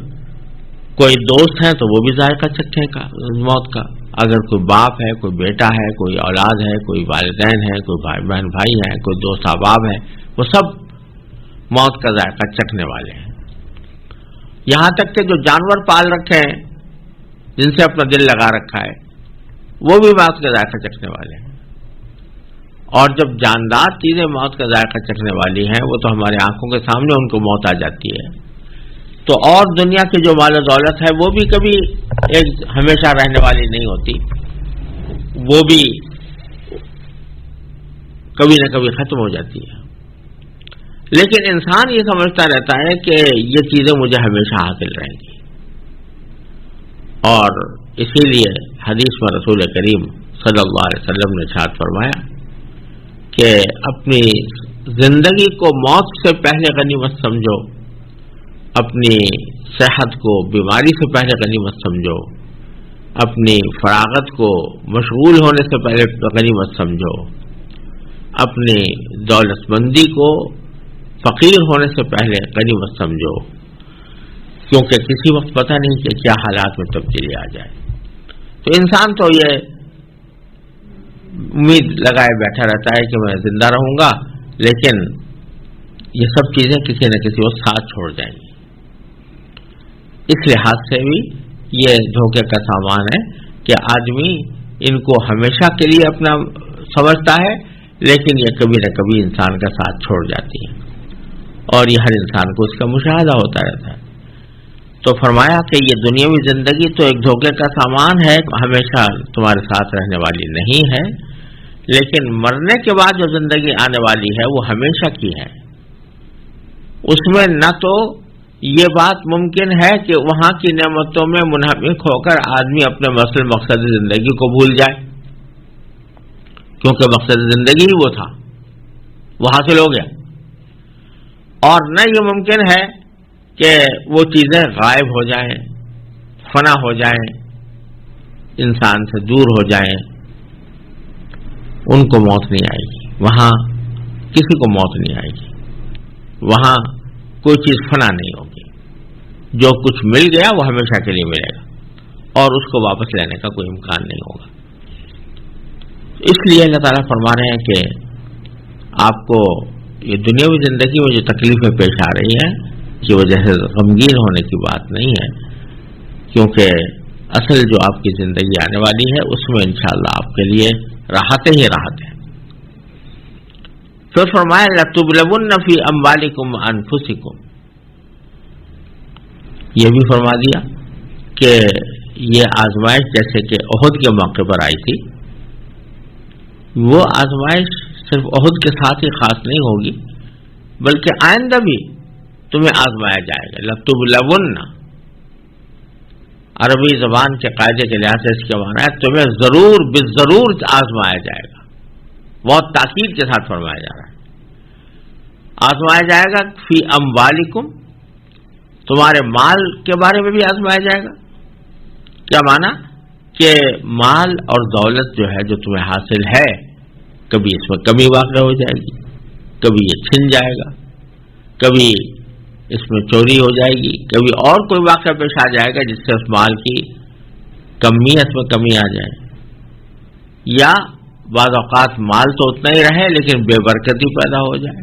[SPEAKER 1] کوئی دوست ہے تو وہ بھی ذائقہ چکھے گا موت کا، اگر کوئی باپ ہے، کوئی بیٹا ہے، کوئی اولاد ہے، کوئی والدین ہے، کوئی بھائی بہن بھائی ہے، کوئی دوست احباب ہے، وہ سب موت کا ذائقہ چکھنے والے ہیں. یہاں تک کہ جو جانور پال رکھے ہیں، جن سے اپنا دل لگا رکھا ہے، وہ بھی موت کا ذائقہ چکھنے والے ہیں. اور جب جاندار چیزیں موت کا ذائقہ چکھنے والی ہیں، وہ تو ہمارے آنکھوں کے سامنے ان کو موت آ جاتی ہے. تو اور دنیا کی جو مال و دولت ہے وہ بھی کبھی ایک ہمیشہ رہنے والی نہیں ہوتی، وہ بھی کبھی نہ کبھی ختم ہو جاتی ہے، لیکن انسان یہ سمجھتا رہتا ہے کہ یہ چیزیں مجھے ہمیشہ حاصل رہیں گی، اور اسی لیے حدیث میں رسول کریم صلی اللہ علیہ وسلم نے ارشاد فرمایا کہ اپنی زندگی کو موت سے پہلے غنیمت سمجھو، اپنی صحت کو بیماری سے پہلے غنیمت سمجھو، اپنی فراغت کو مشغول ہونے سے پہلے غنیمت سمجھو، اپنی دولت مندی کو فقیر ہونے سے پہلے غنیمت سمجھو، کیونکہ کسی وقت پتہ نہیں کہ کیا حالات میں تبدیلی آ جائے۔ تو انسان تو یہ امید لگائے بیٹھا رہتا ہے کہ میں زندہ رہوں گا، لیکن یہ سب چیزیں کسی نہ کسی وقت ساتھ چھوڑ جائیں گی۔ اس لحاظ سے بھی یہ دھوکے کا سامان ہے کہ آدمی ان کو ہمیشہ کے لیے اپنا سمجھتا ہے، لیکن یہ کبھی نہ کبھی انسان کا ساتھ چھوڑ جاتی ہے، اور یہ ہر انسان کو اس کا مشاہدہ ہوتا رہتا ہے۔ تو فرمایا کہ یہ دنیاوی زندگی تو ایک دھوکے کا سامان ہے، ہمیشہ تمہارے ساتھ رہنے والی نہیں ہے، لیکن مرنے کے بعد جو زندگی آنے والی ہے وہ ہمیشہ کی ہے۔ اس میں نہ تو یہ بات ممکن ہے کہ وہاں کی نعمتوں میں منہمک ہو کر آدمی اپنے مقصد زندگی کو بھول جائے، کیونکہ مقصد زندگی ہی وہ تھا، وہ حاصل ہو گیا، اور نہ یہ ممکن ہے کہ وہ چیزیں غائب ہو جائیں، فنا ہو جائیں، انسان سے دور ہو جائیں، ان کو موت نہیں آئے گی، وہاں کسی کو موت نہیں آئے گی، وہاں کوئی چیز فنا نہیں ہوگی، جو کچھ مل گیا وہ ہمیشہ کے لیے ملے گا اور اس کو واپس لینے کا کوئی امکان نہیں ہوگا۔ اس لیے اللہ تعالیٰ فرما رہے ہیں کہ آپ کو یہ دنیاوی زندگی میں جو تکلیفیں پیش آ رہی ہیں کی وجہ سے غمگین ہونے کی بات نہیں ہے، کیونکہ اصل جو آپ کی زندگی آنے والی ہے اس میں انشاءاللہ آپ کے لیے راحتیں ہی راحت ہیں۔ پھر فرمایا لَتُبْلَوُنَّ فِي أَمْوَالِكُمْ وَأَنفُسِكُمْ، یہ بھی فرما دیا کہ یہ آزمائش جیسے کہ احد کے موقع پر آئی تھی، وہ آزمائش صرف احد کے ساتھ ہی خاص نہیں ہوگی، بلکہ آئندہ بھی تمہیں آزمایا جائے گا۔ لَتُبْلَوُنَّ عربی زبان کے قاعدے کے لحاظ سے اس کے معنی ہے تمہیں ضرور بالضرور آزمایا جائے گا، بہت تاکید کے ساتھ فرمایا جا رہا ہے، آزمایا جائے گا فی اموالکم، تمہارے مال کے بارے میں بھی آزمایا جائے گا۔ کیا معنی؟ کہ مال اور دولت جو ہے جو تمہیں حاصل ہے، کبھی اس میں کمی واقع ہو جائے گی، کبھی یہ چھن جائے گا، کبھی اس میں چوری ہو جائے گی، کبھی اور کوئی واقعہ پیش آ جائے گا جس سے اس مال کی کمیت میں کمی آ جائے، یا بعض اوقات مال تو اتنا ہی رہے لیکن بے برکتی پیدا ہو جائے،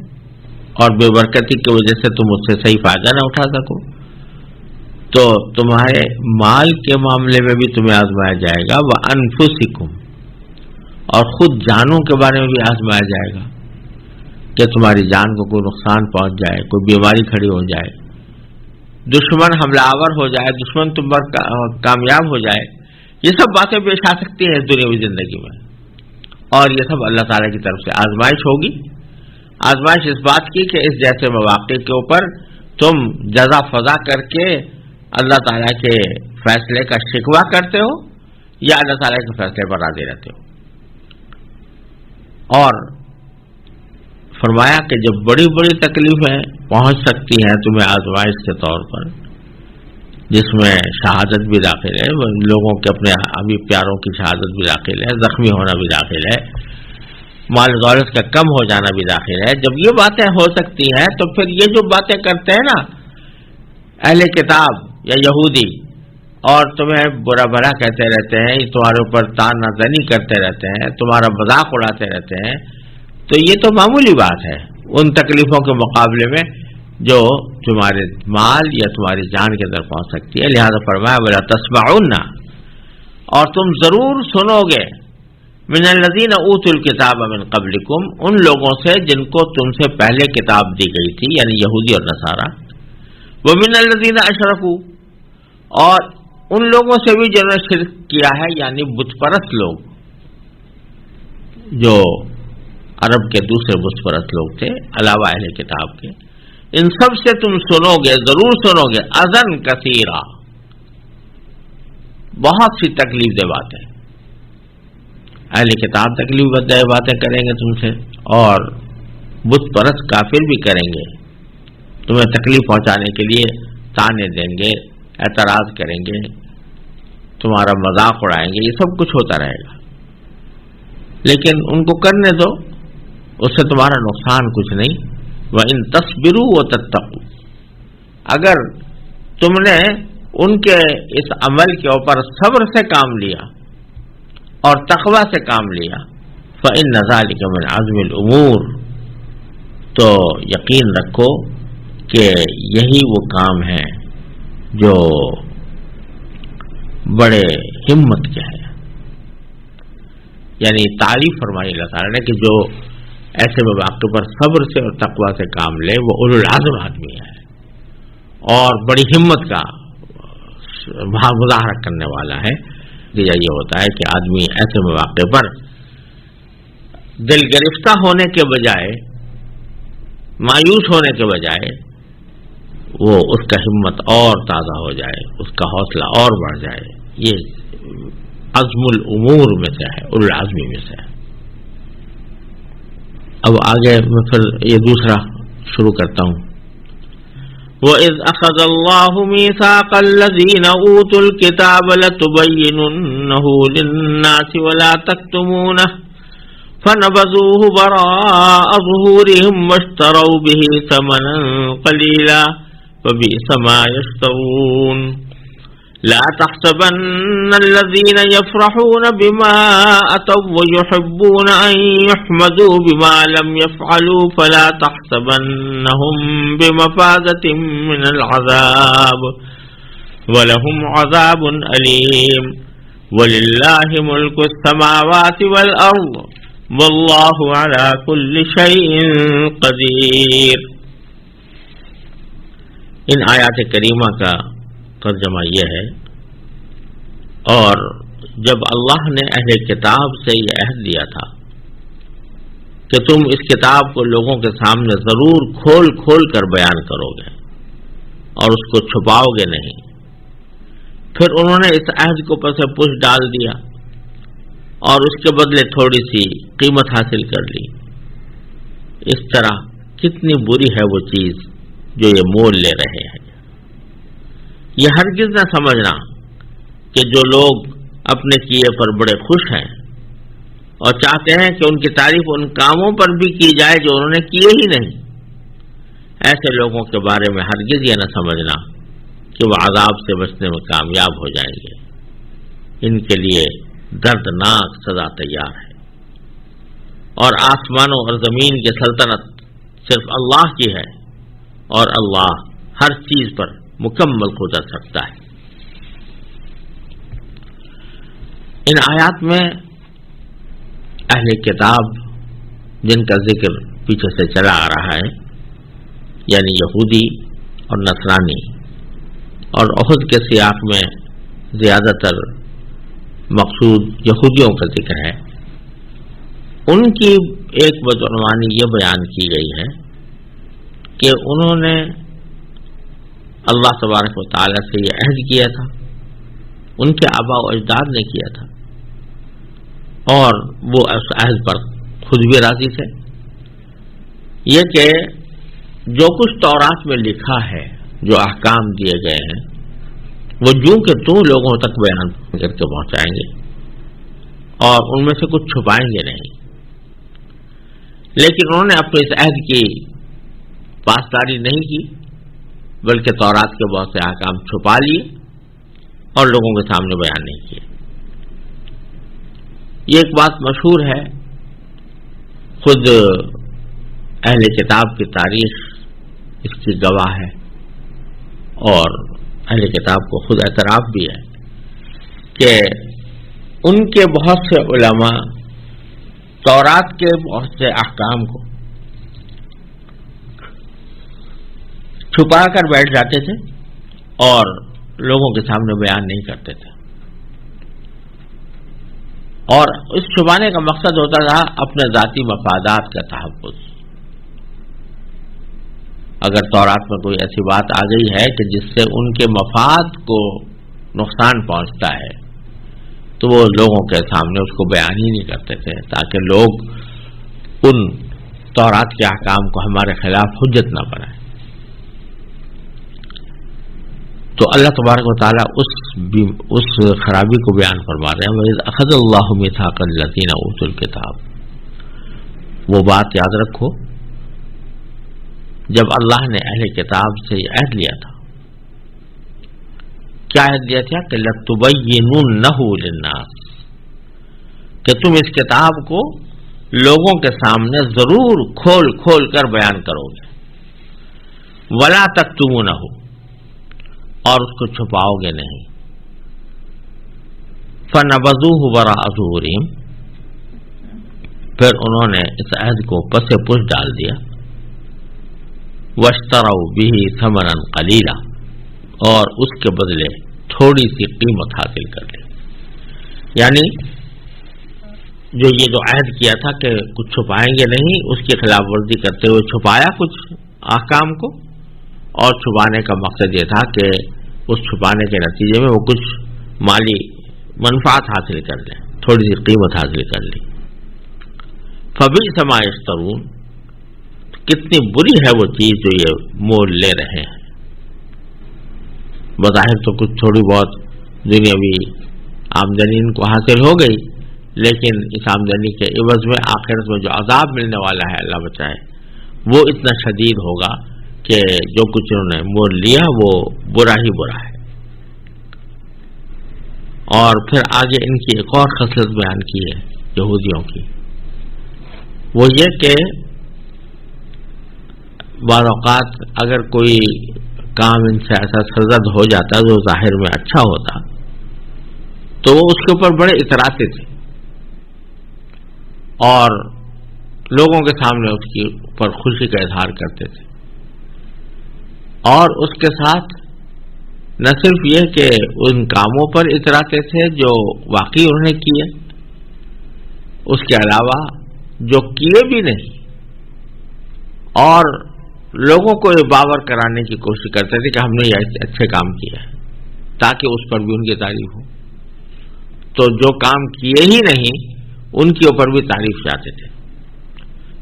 [SPEAKER 1] اور بے برکتی کی وجہ سے تم اس سے صحیح فائدہ نہ اٹھا سکو، تو تمہارے مال کے معاملے میں بھی تمہیں آزمایا جائے گا، وَأَنفُسِكُمْ، اور خود جانوں کے بارے میں بھی آزمایا جائے گا کہ تمہاری جان کو کوئی نقصان پہنچ جائے، کوئی بیماری کھڑی ہو جائے، دشمن حملہ آور ہو جائے، دشمن تم پر کامیاب ہو جائے، یہ سب باتیں پیش آ سکتی ہیں دنیاوی زندگی میں، اور یہ سب اللہ تعالیٰ کی طرف سے آزمائش ہوگی۔ آزمائش اس بات کی کہ اس جیسے مواقع کے اوپر تم جزا فضا کر کے اللہ تعالیٰ کے فیصلے کا شکوہ کرتے ہو یا اللہ تعالیٰ کے فیصلے پر راضی رہتے ہو۔ اور فرمایا کہ جب بڑی بڑی تکلیفیں پہنچ سکتی ہیں تمہیں آزمائش کے طور پر، جس میں شہادت بھی داخل ہے، لوگوں کے اپنے ابھی پیاروں کی شہادت بھی داخل ہے، زخمی ہونا بھی داخل ہے، مال دولت کا کم ہو جانا بھی داخل ہے، جب یہ باتیں ہو سکتی ہیں تو پھر یہ جو باتیں کرتے ہیں نا اہل کتاب یا یہودی، اور تمہیں برا بھلا کہتے رہتے ہیں، تمہارے اوپر طعن زنی کرتے رہتے ہیں، تمہارا مذاق اڑاتے رہتے ہیں، تو یہ تو معمولی بات ہے ان تکلیفوں کے مقابلے میں جو تمہارے مال یا تمہاری جان کے اندر پہنچ سکتی ہے۔ لہذا فرمایا وَلَا تَسْمَعُنَّ، اور تم ضرور سنو گے، مِنَ الَّذِينَ أُوتُوا الْكِتَابَ مِنْ قَبْلِكُمْ، ان لوگوں سے جن کو تم سے پہلے کتاب دی گئی تھی، یعنی یہودی اور نصارہ، وَمِنَ الَّذِينَ أَشْرَكُوا، اور ان لوگوں سے بھی جنہوں نے شرک کیا ہے، یعنی بت پرست لوگ جو عرب کے دوسرے بت پرست لوگ تھے علاوہ اہل کتاب کے، ان سب سے تم سنو گے، ضرور سنو گے، اذن کثیرہ، بہت سی تکلیف دہ باتیں۔ اہل کتاب تکلیف دہ باتیں کریں گے تم سے، اور بت پرست کافر بھی کریں گے، تمہیں تکلیف پہنچانے کے لیے تانے دیں گے، اعتراض کریں گے، تمہارا مذاق اڑائیں گے، یہ سب کچھ ہوتا رہے گا، لیکن ان کو کرنے دو، اس سے تمہارا نقصان کچھ نہیں۔ وَإِن تَصْبِرُوا وَتَتَّقُوا، اگر تم نے ان کے اس عمل کے اوپر صبر سے کام لیا اور تقوی سے کام لیا، فَإِنَّ ذَلِكَ مِنْ عَزْمِ الْأُمُورِ، تو یقین رکھو کہ یہی وہ کام ہے جو بڑے ہمت کے ہیں۔ یعنی تعریف فرمائی اللہ تعالیٰ نے کہ جو ایسے مواقع پر صبر سے اور تقوی سے کام لے وہ اولو العزم آدمی ہے، اور بڑی ہمت کا مظاہرہ کرنے والا ہے۔ یہ ہوتا ہے کہ آدمی ایسے مواقع پر دل گرفتہ ہونے کے بجائے، مایوس ہونے کے بجائے، وہ اس کا ہمت اور تازہ ہو جائے، اس کا حوصلہ اور بڑھ جائے۔ یہ عزم الامور میں سے ہے، اولو العزم میں سے ہے۔ اب آگے میں پھر یہ دوسرا شروع کرتا ہوں۔ وَإِذْ أَخَذَ اللَّهُ مِيثَاقَ الَّذِينَ أُوتُوا الْكِتَابَ لَتُبَيِّنُنَّهُ لِلنَّاسِ وَلَا تَكْتُمُونَهُ فَنَبَذُوهُ وَرَاءَ ظُهُورِهِمْ وَاشْتَرَوْا بِهِ ثَمَنًا قَلِيلًا فَبِئْسَ مَا يَشْتَرُونَ لا تحسبن الذين يفرحون بما أتوا ويحبون أن يحمدوا بما لم يفعلوا فلا تحسبنهم بمفازة من العذاب ولهم عذاب أليم ولله ملك السماوات والأرض والله على كل شيء قدير۔ ان آیات کریمہ کا ترجمہ یہ ہے، اور جب اللہ نے اہل کتاب سے یہ عہد دیا تھا کہ تم اس کتاب کو لوگوں کے سامنے ضرور کھول کھول کر بیان کرو گے اور اس کو چھپاؤ گے نہیں، پھر انہوں نے اس عہد کو پس پش ڈال دیا اور اس کے بدلے تھوڑی سی قیمت حاصل کر لی۔ اس طرح کتنی بری ہے وہ چیز جو یہ مول لے رہے ہیں۔ یہ ہرگز نہ سمجھنا کہ جو لوگ اپنے کیے پر بڑے خوش ہیں اور چاہتے ہیں کہ ان کی تعریف ان کاموں پر بھی کی جائے جو انہوں نے کیے ہی نہیں، ایسے لوگوں کے بارے میں ہرگز یہ نہ سمجھنا کہ وہ عذاب سے بچنے میں کامیاب ہو جائیں گے۔ ان کے لیے دردناک سزا تیار ہے، اور آسمانوں اور زمین کی سلطنت صرف اللہ کی ہے، اور اللہ ہر چیز پر مکمل قدرت رکھتا ہے۔ ان آیات میں اہل کتاب جن کا ذکر پیچھے سے چلا آ رہا ہے، یعنی یہودی اور نصرانی، اور احد کے سیاق میں زیادہ تر مقصود یہودیوں کا ذکر ہے، ان کی ایک بدعنوانی یہ بیان کی گئی ہے کہ انہوں نے اللہ تبارک و تعالیٰ سے یہ عہد کیا تھا، ان کے آباء و اجداد نے کیا تھا، اور وہ اس عہد پر خود بھی راضی تھے، یہ کہ جو کچھ تورات میں لکھا ہے، جو احکام دیے گئے ہیں، وہ جوں کہ توں لوگوں تک بیان کر کے پہنچائیں گے، اور ان میں سے کچھ چھپائیں گے نہیں۔ لیکن انہوں نے اپنے اس عہد کی پاسداری نہیں کی، بلکہ تورات کے بہت سے احکام چھپا لیے اور لوگوں کے سامنے بیان نہیں کیے۔ یہ ایک بات مشہور ہے، خود اہل کتاب کی تاریخ اس کی گواہ ہے، اور اہل کتاب کو خود اعتراف بھی ہے کہ ان کے بہت سے علماء تورات کے بہت سے احکام کو چھپا کر بیٹھ جاتے تھے اور لوگوں کے سامنے بیان نہیں کرتے تھے، اور اس چھپانے کا مقصد ہوتا تھا اپنے ذاتی مفادات کا تحفظ. اگر تورات میں کوئی ایسی بات آ گئی ہے کہ جس سے ان کے مفاد کو نقصان پہنچتا ہے تو وہ لوگوں کے سامنے اس کو بیان ہی نہیں کرتے تھے تاکہ لوگ ان تورات کے احکام کو ہمارے خلاف حجت نہ بنائیں. تو اللہ تبارک و تعالیٰ اس خرابی کو بیان فرما رہے ہیں. وَإِذْ أَخَذَ اللَّهُ مِيثَاقَ الَّذِينَ أُوتُوا الْكِتَابَ. وہ بات یاد رکھو جب اللہ نے اہل کتاب سے یہ عہد لیا تھا. کیا عہد لیا تھا؟ کہ لَتُبَيِّنُنَّهُ لِلنَّاسِ، کہ تم اس کتاب کو لوگوں کے سامنے ضرور کھول کھول کر بیان کرو گے. وَلَا تَكْتُمُونَهُ، اور اس کو چھپاؤ گے نہیں. فَنَبَذُوهُ وَرَاءَ ظُهُورِهِمْ، پھر انہوں نے اس عہد کو پس پش ڈال دیا. وَاشْتَرَوْا بِهِ ثَمَنًا قَلِيلًا، اور اس کے بدلے تھوڑی سی قیمت حاصل کر لی. یعنی جو عہد کیا تھا کہ کچھ چھپائیں گے نہیں، اس کی خلاف ورزی کرتے ہوئے چھپایا کچھ احکام کو، اور چھپانے کا مقصد یہ تھا کہ اس چھپانے کے نتیجے میں وہ کچھ مالی منفعت حاصل کر لیں، تھوڑی سی قیمت حاصل کر لی. فَبِئْسَ مَا يَشْتَرُونَ، کتنی بری ہے وہ چیز جو یہ مول لے رہے ہیں. بظاہر تو کچھ تھوڑی بہت دنیاوی آمدنی ان کو حاصل ہو گئی، لیکن اس آمدنی کے عوض میں آخرت میں جو عذاب ملنے والا ہے اللہ بچائے، وہ اتنا شدید ہوگا کہ جو کچھ انہوں نے مول لیا وہ برا ہی برا ہے. اور پھر آگے ان کی ایک اور خصلت بیان کی ہے یہودیوں کی، وہ یہ کہ بعض اوقات اگر کوئی کام ان سے ایسا سرزد ہو جاتا جو ظاہر میں اچھا ہوتا تو وہ اس کے اوپر بڑے اتراتے تھے اور لوگوں کے سامنے اس کے اوپر خوشی کا اظہار کرتے تھے. اور اس کے ساتھ نہ صرف یہ کہ ان کاموں پر اتراتے تھے جو واقعی انہوں نے کیے، اس کے علاوہ جو کیے بھی نہیں، اور لوگوں کو یہ باور کرانے کی کوشش کرتے تھے کہ ہم نے یہ اچھے کام کیا ہے تاکہ اس پر بھی ان کی تعریف ہو. تو جو کام کیے ہی نہیں ان کے اوپر بھی تعریف چاہتے تھے.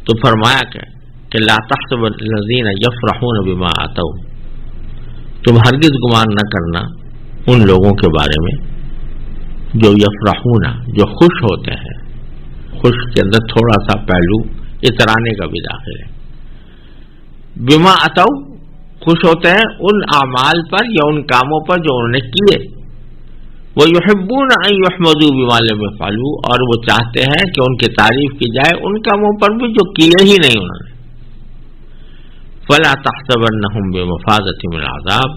[SPEAKER 1] تو فرمایا کہ لا تحسب الذین یفرحون بما آتوا، تم ہرگز گمان نہ کرنا ان لوگوں کے بارے میں جو یفرحون، جو خوش ہوتے ہیں. خوش کے اندر تھوڑا سا پہلو اترانے کا بھی داخل ہے. بما آتوا، خوش ہوتے ہیں ان اعمال پر یا ان کاموں پر جو انہوں نے کیے. وَيُحِبُّونَ أَن يُحْمَدُوا بِمَا لَمْ يَفْعَلُوا، اور وہ چاہتے ہیں کہ ان کی تعریف کی جائے ان کاموں پر بھی جو کیے ہی نہیں انہوں نے. فَلَا تَحْسَبَنَّهُمْ بِمَفَازَةٍ مِنَ الْعَذَابِ،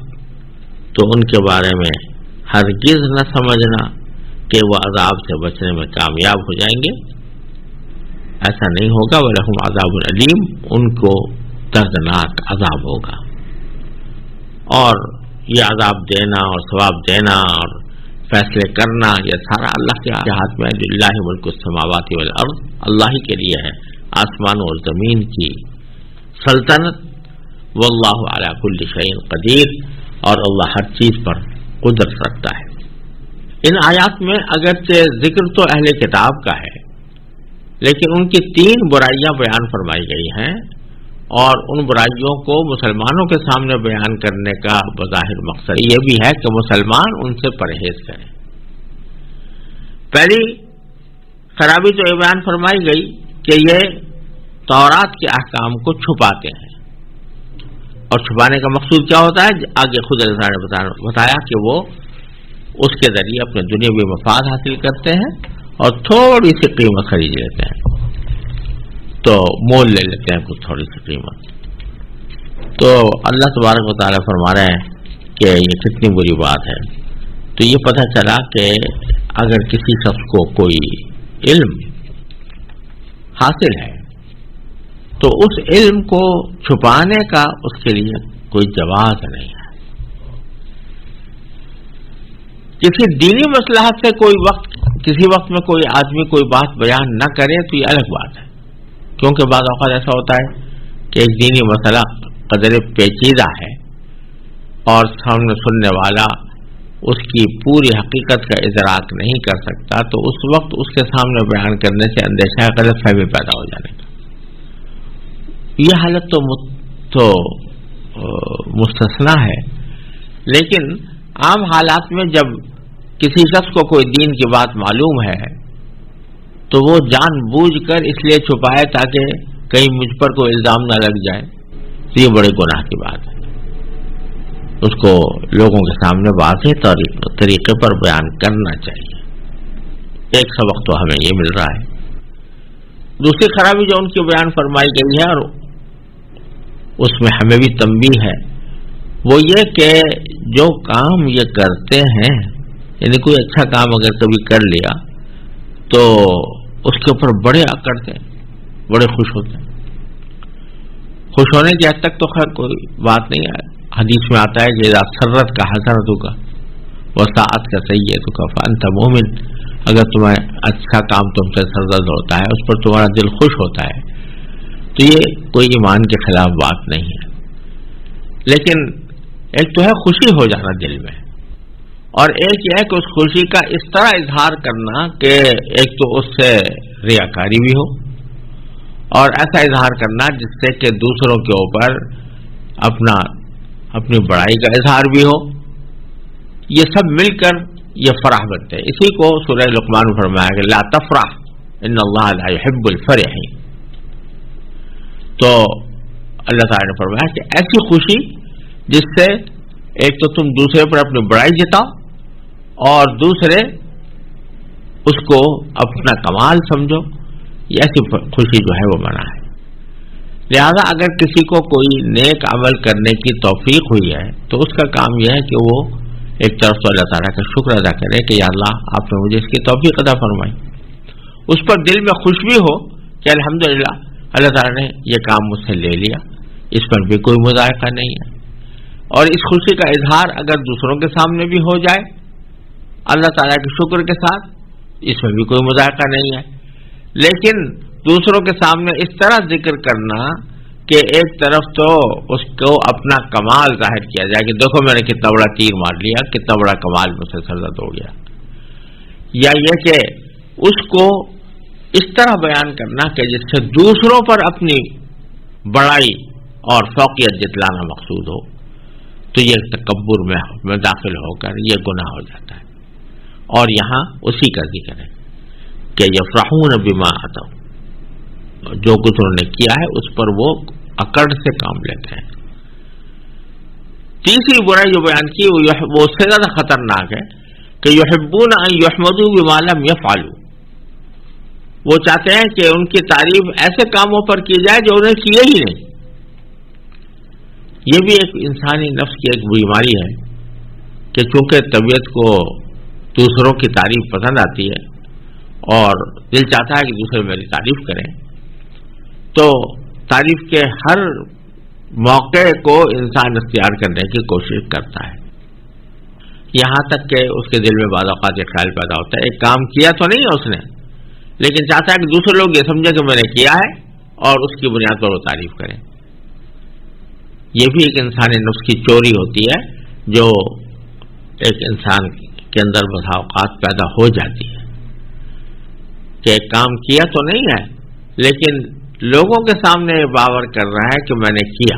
[SPEAKER 1] تو ان کے بارے میں ہرگز نہ سمجھنا کہ وہ عذاب سے بچنے میں کامیاب ہو جائیں گے. ایسا نہیں ہوگا. وَلَهُمْ عَذَابٌ أَلِيمٌ، ان کو دردناک عذاب ہوگا. اور یہ عذاب دینا اور ثواب دینا اور فیصلے کرنا یہ سارا اللہ کے ہاتھ میں. للہ ملک السماوات والارض، اللہ ہی کے لیے ہے آسمان اور زمین کی سلطنت. واللہ علی کل شیء قدیر، اور اللہ ہر چیز پر قدرت رکھتا ہے. ان آیات میں اگرچہ ذکر تو اہل کتاب کا ہے، لیکن ان کی 3 برائیاں بیان فرمائی گئی ہیں، اور ان برائیوں کو مسلمانوں کے سامنے بیان کرنے کا بظاہر مقصد یہ بھی ہے کہ مسلمان ان سے پرہیز کریں. پہلی خرابی تو یہ بیان فرمائی گئی کہ یہ تورات کے احکام کو چھپاتے ہیں. اور چھپانے کا مقصود کیا ہوتا ہے؟ آگے خود اللہ نے بتایا کہ وہ اس کے ذریعے اپنے دنیاوی مفاد حاصل کرتے ہیں اور تھوڑی سی قیمت خرید لیتے ہیں، تو مول لے لیتے ہیں کچھ تھوڑی سی قیمت. تو اللہ تبارک و تعالیٰ فرما رہے ہیں کہ یہ کتنی بری بات ہے. تو یہ پتہ چلا کہ اگر کسی شخص کو کوئی علم حاصل ہے تو اس علم کو چھپانے کا اس کے لیے کوئی جواز نہیں ہے. کسی دینی مصلحت سے کوئی وقت کسی وقت میں کوئی آدمی کوئی بات بیان نہ کرے تو یہ الگ بات ہے، کیونکہ بعض اوقات ایسا ہوتا ہے کہ ایک دینی مسئلہ قدر پیچیدہ ہے اور سامنے سننے والا اس کی پوری حقیقت کا ادراک نہیں کر سکتا، تو اس وقت اس کے سامنے بیان کرنے سے اندیشہ غلط فہمی پیدا ہو جانے کا۔ یہ حالت تو مستثنا ہے، لیکن عام حالات میں جب کسی شخص کو کوئی دین کی بات معلوم ہے تو وہ جان بوجھ کر اس لیے چھپائے تاکہ کہیں مجھ پر کوئی الزام نہ لگ جائے، تو یہ بڑے گناہ کی بات ہے۔ اس کو لوگوں کے سامنے واضح طریقے پر بیان کرنا چاہیے۔ ایک سبق تو ہمیں یہ مل رہا ہے۔ دوسری خرابی جو ان کی بیان فرمائی گئی ہے اور اس میں ہمیں بھی تنبیہ ہے، وہ یہ کہ جو کام یہ کرتے ہیں، یعنی کوئی اچھا کام اگر کبھی کر لیا تو اس کے اوپر بڑے اکڑتے ہیں، بڑے خوش ہوتے ہیں۔ خوش ہونے کی حد تک تو خیر کوئی بات نہیں ہے، حدیث میں آتا ہے کہ اذا سرت کا حسنۃ کا وساعت کا سیئۃ کا فانت مومن، اگر تمہیں اچھا کام تم سے سرزد ہوتا ہے، اس پر تمہارا دل خوش ہوتا ہے، تو یہ کوئی ایمان کے خلاف بات نہیں ہے۔ لیکن ایک تو ہے خوشی ہو جانا دل میں، اور ایک یہ ہے کہ اس خوشی کا اس طرح اظہار کرنا کہ ایک تو اس سے ریاکاری بھی ہو، اور ایسا اظہار کرنا جس سے کہ دوسروں کے اوپر اپنی بڑائی کا اظہار بھی ہو، یہ سب مل کر یہ فرح بنتے ہیں۔ اسی کو سورہ لقمان میں فرمایا کہ لا تفرح ان اللہ لا يحب الفرحین۔ تو اللہ تعالیٰ نے فرمایا کہ ایسی خوشی جس سے ایک تو تم دوسرے پر اپنی بڑائی جتاؤ اور دوسرے اس کو اپنا کمال سمجھو، یہ ایسی خوشی جو ہے وہ منع ہے۔ لہذا اگر کسی کو کوئی نیک عمل کرنے کی توفیق ہوئی ہے تو اس کا کام یہ ہے کہ وہ ایک طرف تو اللہ تعالیٰ کا شکر ادا کرے کہ یا اللہ آپ نے مجھے اس کی توفیق عطا فرمائی، اس پر دل میں خوش بھی ہو کہ الحمدللہ اللہ تعالیٰ نے یہ کام مجھ سے لے لیا، اس پر بھی کوئی مذائقہ نہیں ہے، اور اس خوشی کا اظہار اگر دوسروں کے سامنے بھی ہو جائے اللہ تعالیٰ کے شکر کے ساتھ، اس میں بھی کوئی مذائقہ نہیں ہے۔ لیکن دوسروں کے سامنے اس طرح ذکر کرنا کہ ایک طرف تو اس کو اپنا کمال ظاہر کیا جائے کہ دیکھو میں نے کتنا بڑا تیر مار لیا، کتنا بڑا کمال مجھ سے سرزد ہو گیا، یا یہ کہ اس کو اس طرح بیان کرنا کہ جس سے دوسروں پر اپنی بڑائی اور فوقیت جتلانا مقصود ہو، تو یہ تکبر میں داخل ہو کر یہ گناہ ہو جاتا ہے۔ اور یہاں اسی کا ذکر ہے کہ یفرحون بما اتوا، جو کچھ انہوں نے کیا ہے اس پر وہ اکڑ سے کام لیتے ہیں۔ تیسری برائی جو بیان کی وہ اس سے زیادہ خطرناک ہے کہ یحبون ان یحمدوا بما لم یفعلوا، وہ چاہتے ہیں کہ ان کی تعریف ایسے کاموں پر کی جائے جو انہیں کیے ہی نہیں۔ یہ بھی ایک انسانی نفس کی ایک بیماری ہے کہ چونکہ طبیعت کو دوسروں کی تعریف پسند آتی ہے اور دل چاہتا ہے کہ دوسرے میری تعریف کریں، تو تعریف کے ہر موقع کو انسان اختیار کرنے کی کوشش کرتا ہے، یہاں تک کہ اس کے دل میں بعض اوقات یہ خیال پیدا ہوتا ہے ایک کام کیا تو نہیں ہے اس نے، لیکن چاہتا ہے کہ دوسرے لوگ یہ سمجھیں کہ میں نے کیا ہے اور اس کی بنیاد پر وہ تعریف کریں۔ یہ بھی ایک انسانی نفس کی چوری ہوتی ہے جو ایک انسان کے اندر بسا اوقات پیدا ہو جاتی ہے کہ ایک کام کیا تو نہیں ہے لیکن لوگوں کے سامنے باور کر رہا ہے کہ میں نے کیا،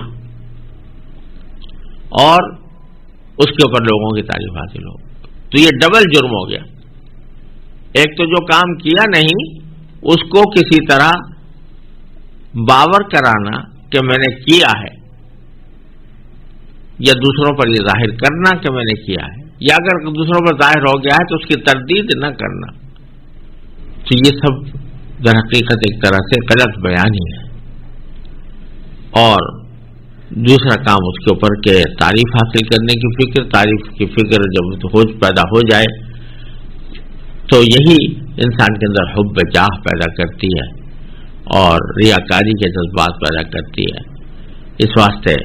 [SPEAKER 1] اور اس کے اوپر لوگوں کی تعریف حاصل ہو، تو یہ ڈبل جرم ہو گیا۔ ایک تو جو کام کیا نہیں اس کو کسی طرح باور کرانا کہ میں نے کیا ہے، یا دوسروں پر یہ ظاہر کرنا کہ میں نے کیا ہے، یا اگر دوسروں پر ظاہر ہو گیا ہے تو اس کی تردید نہ کرنا، تو یہ سب در حقیقت ایک طرح سے غلط بیان ہی ہے۔ اور دوسرا کام اس کے اوپر کہ تعریف حاصل کرنے کی فکر، تعریف کی فکر جب پیدا ہو جائے تو یہی انسان کے اندر حب جاہ پیدا کرتی ہے اور ریاکاری کے جذبات پیدا کرتی ہے۔ اس واسطے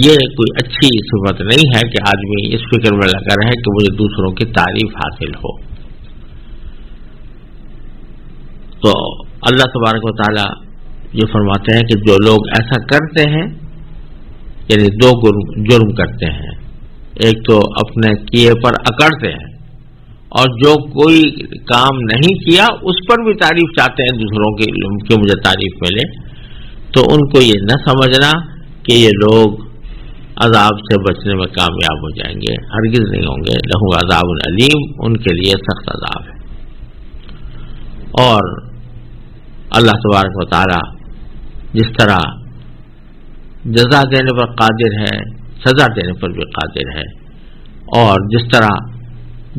[SPEAKER 1] یہ کوئی اچھی صفت نہیں ہے کہ آدمی اس فکر میں لگا رہے کہ مجھے دوسروں کی تعریف حاصل ہو۔ تو اللہ تبارک و تعالی یہ فرماتے ہیں کہ جو لوگ ایسا کرتے ہیں، یعنی دو جرم کرتے ہیں، ایک تو اپنے کیے پر اکڑتے ہیں، اور جو کوئی کام نہیں کیا اس پر بھی تعریف چاہتے ہیں دوسروں کی کہ مجھے تعریف ملے، تو ان کو یہ نہ سمجھنا کہ یہ لوگ عذاب سے بچنے میں کامیاب ہو جائیں گے، ہرگز نہیں ہوں گے۔ لہو عذاب علیم، ان کے لیے سخت عذاب ہے۔ اور اللہ تبارک و تعالی جس طرح جزا دینے پر قادر ہے، سزا دینے پر بھی قادر ہے، اور جس طرح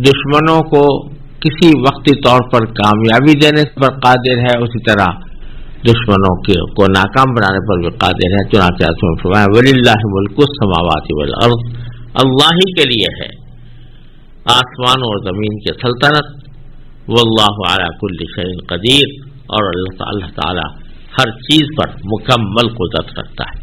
[SPEAKER 1] دشمنوں کو کسی وقتی طور پر کامیابی دینے پر قادر ہے، اسی طرح دشمنوں کو ناکام بنانے پر بھی قادر ہے۔ چنانچہ اس میں فرمایا وَلِلَّهِ مُلْكُ السَّمَاوَاتِ وَالْأَرْضِ، اللہ ہی کے لیے ہے آسمان اور زمین کی سلطنت، واللہ علی کل شیء قدیر، اور اللہ تعالی ہر چیز پر مکمل قدرت رکھتا ہے۔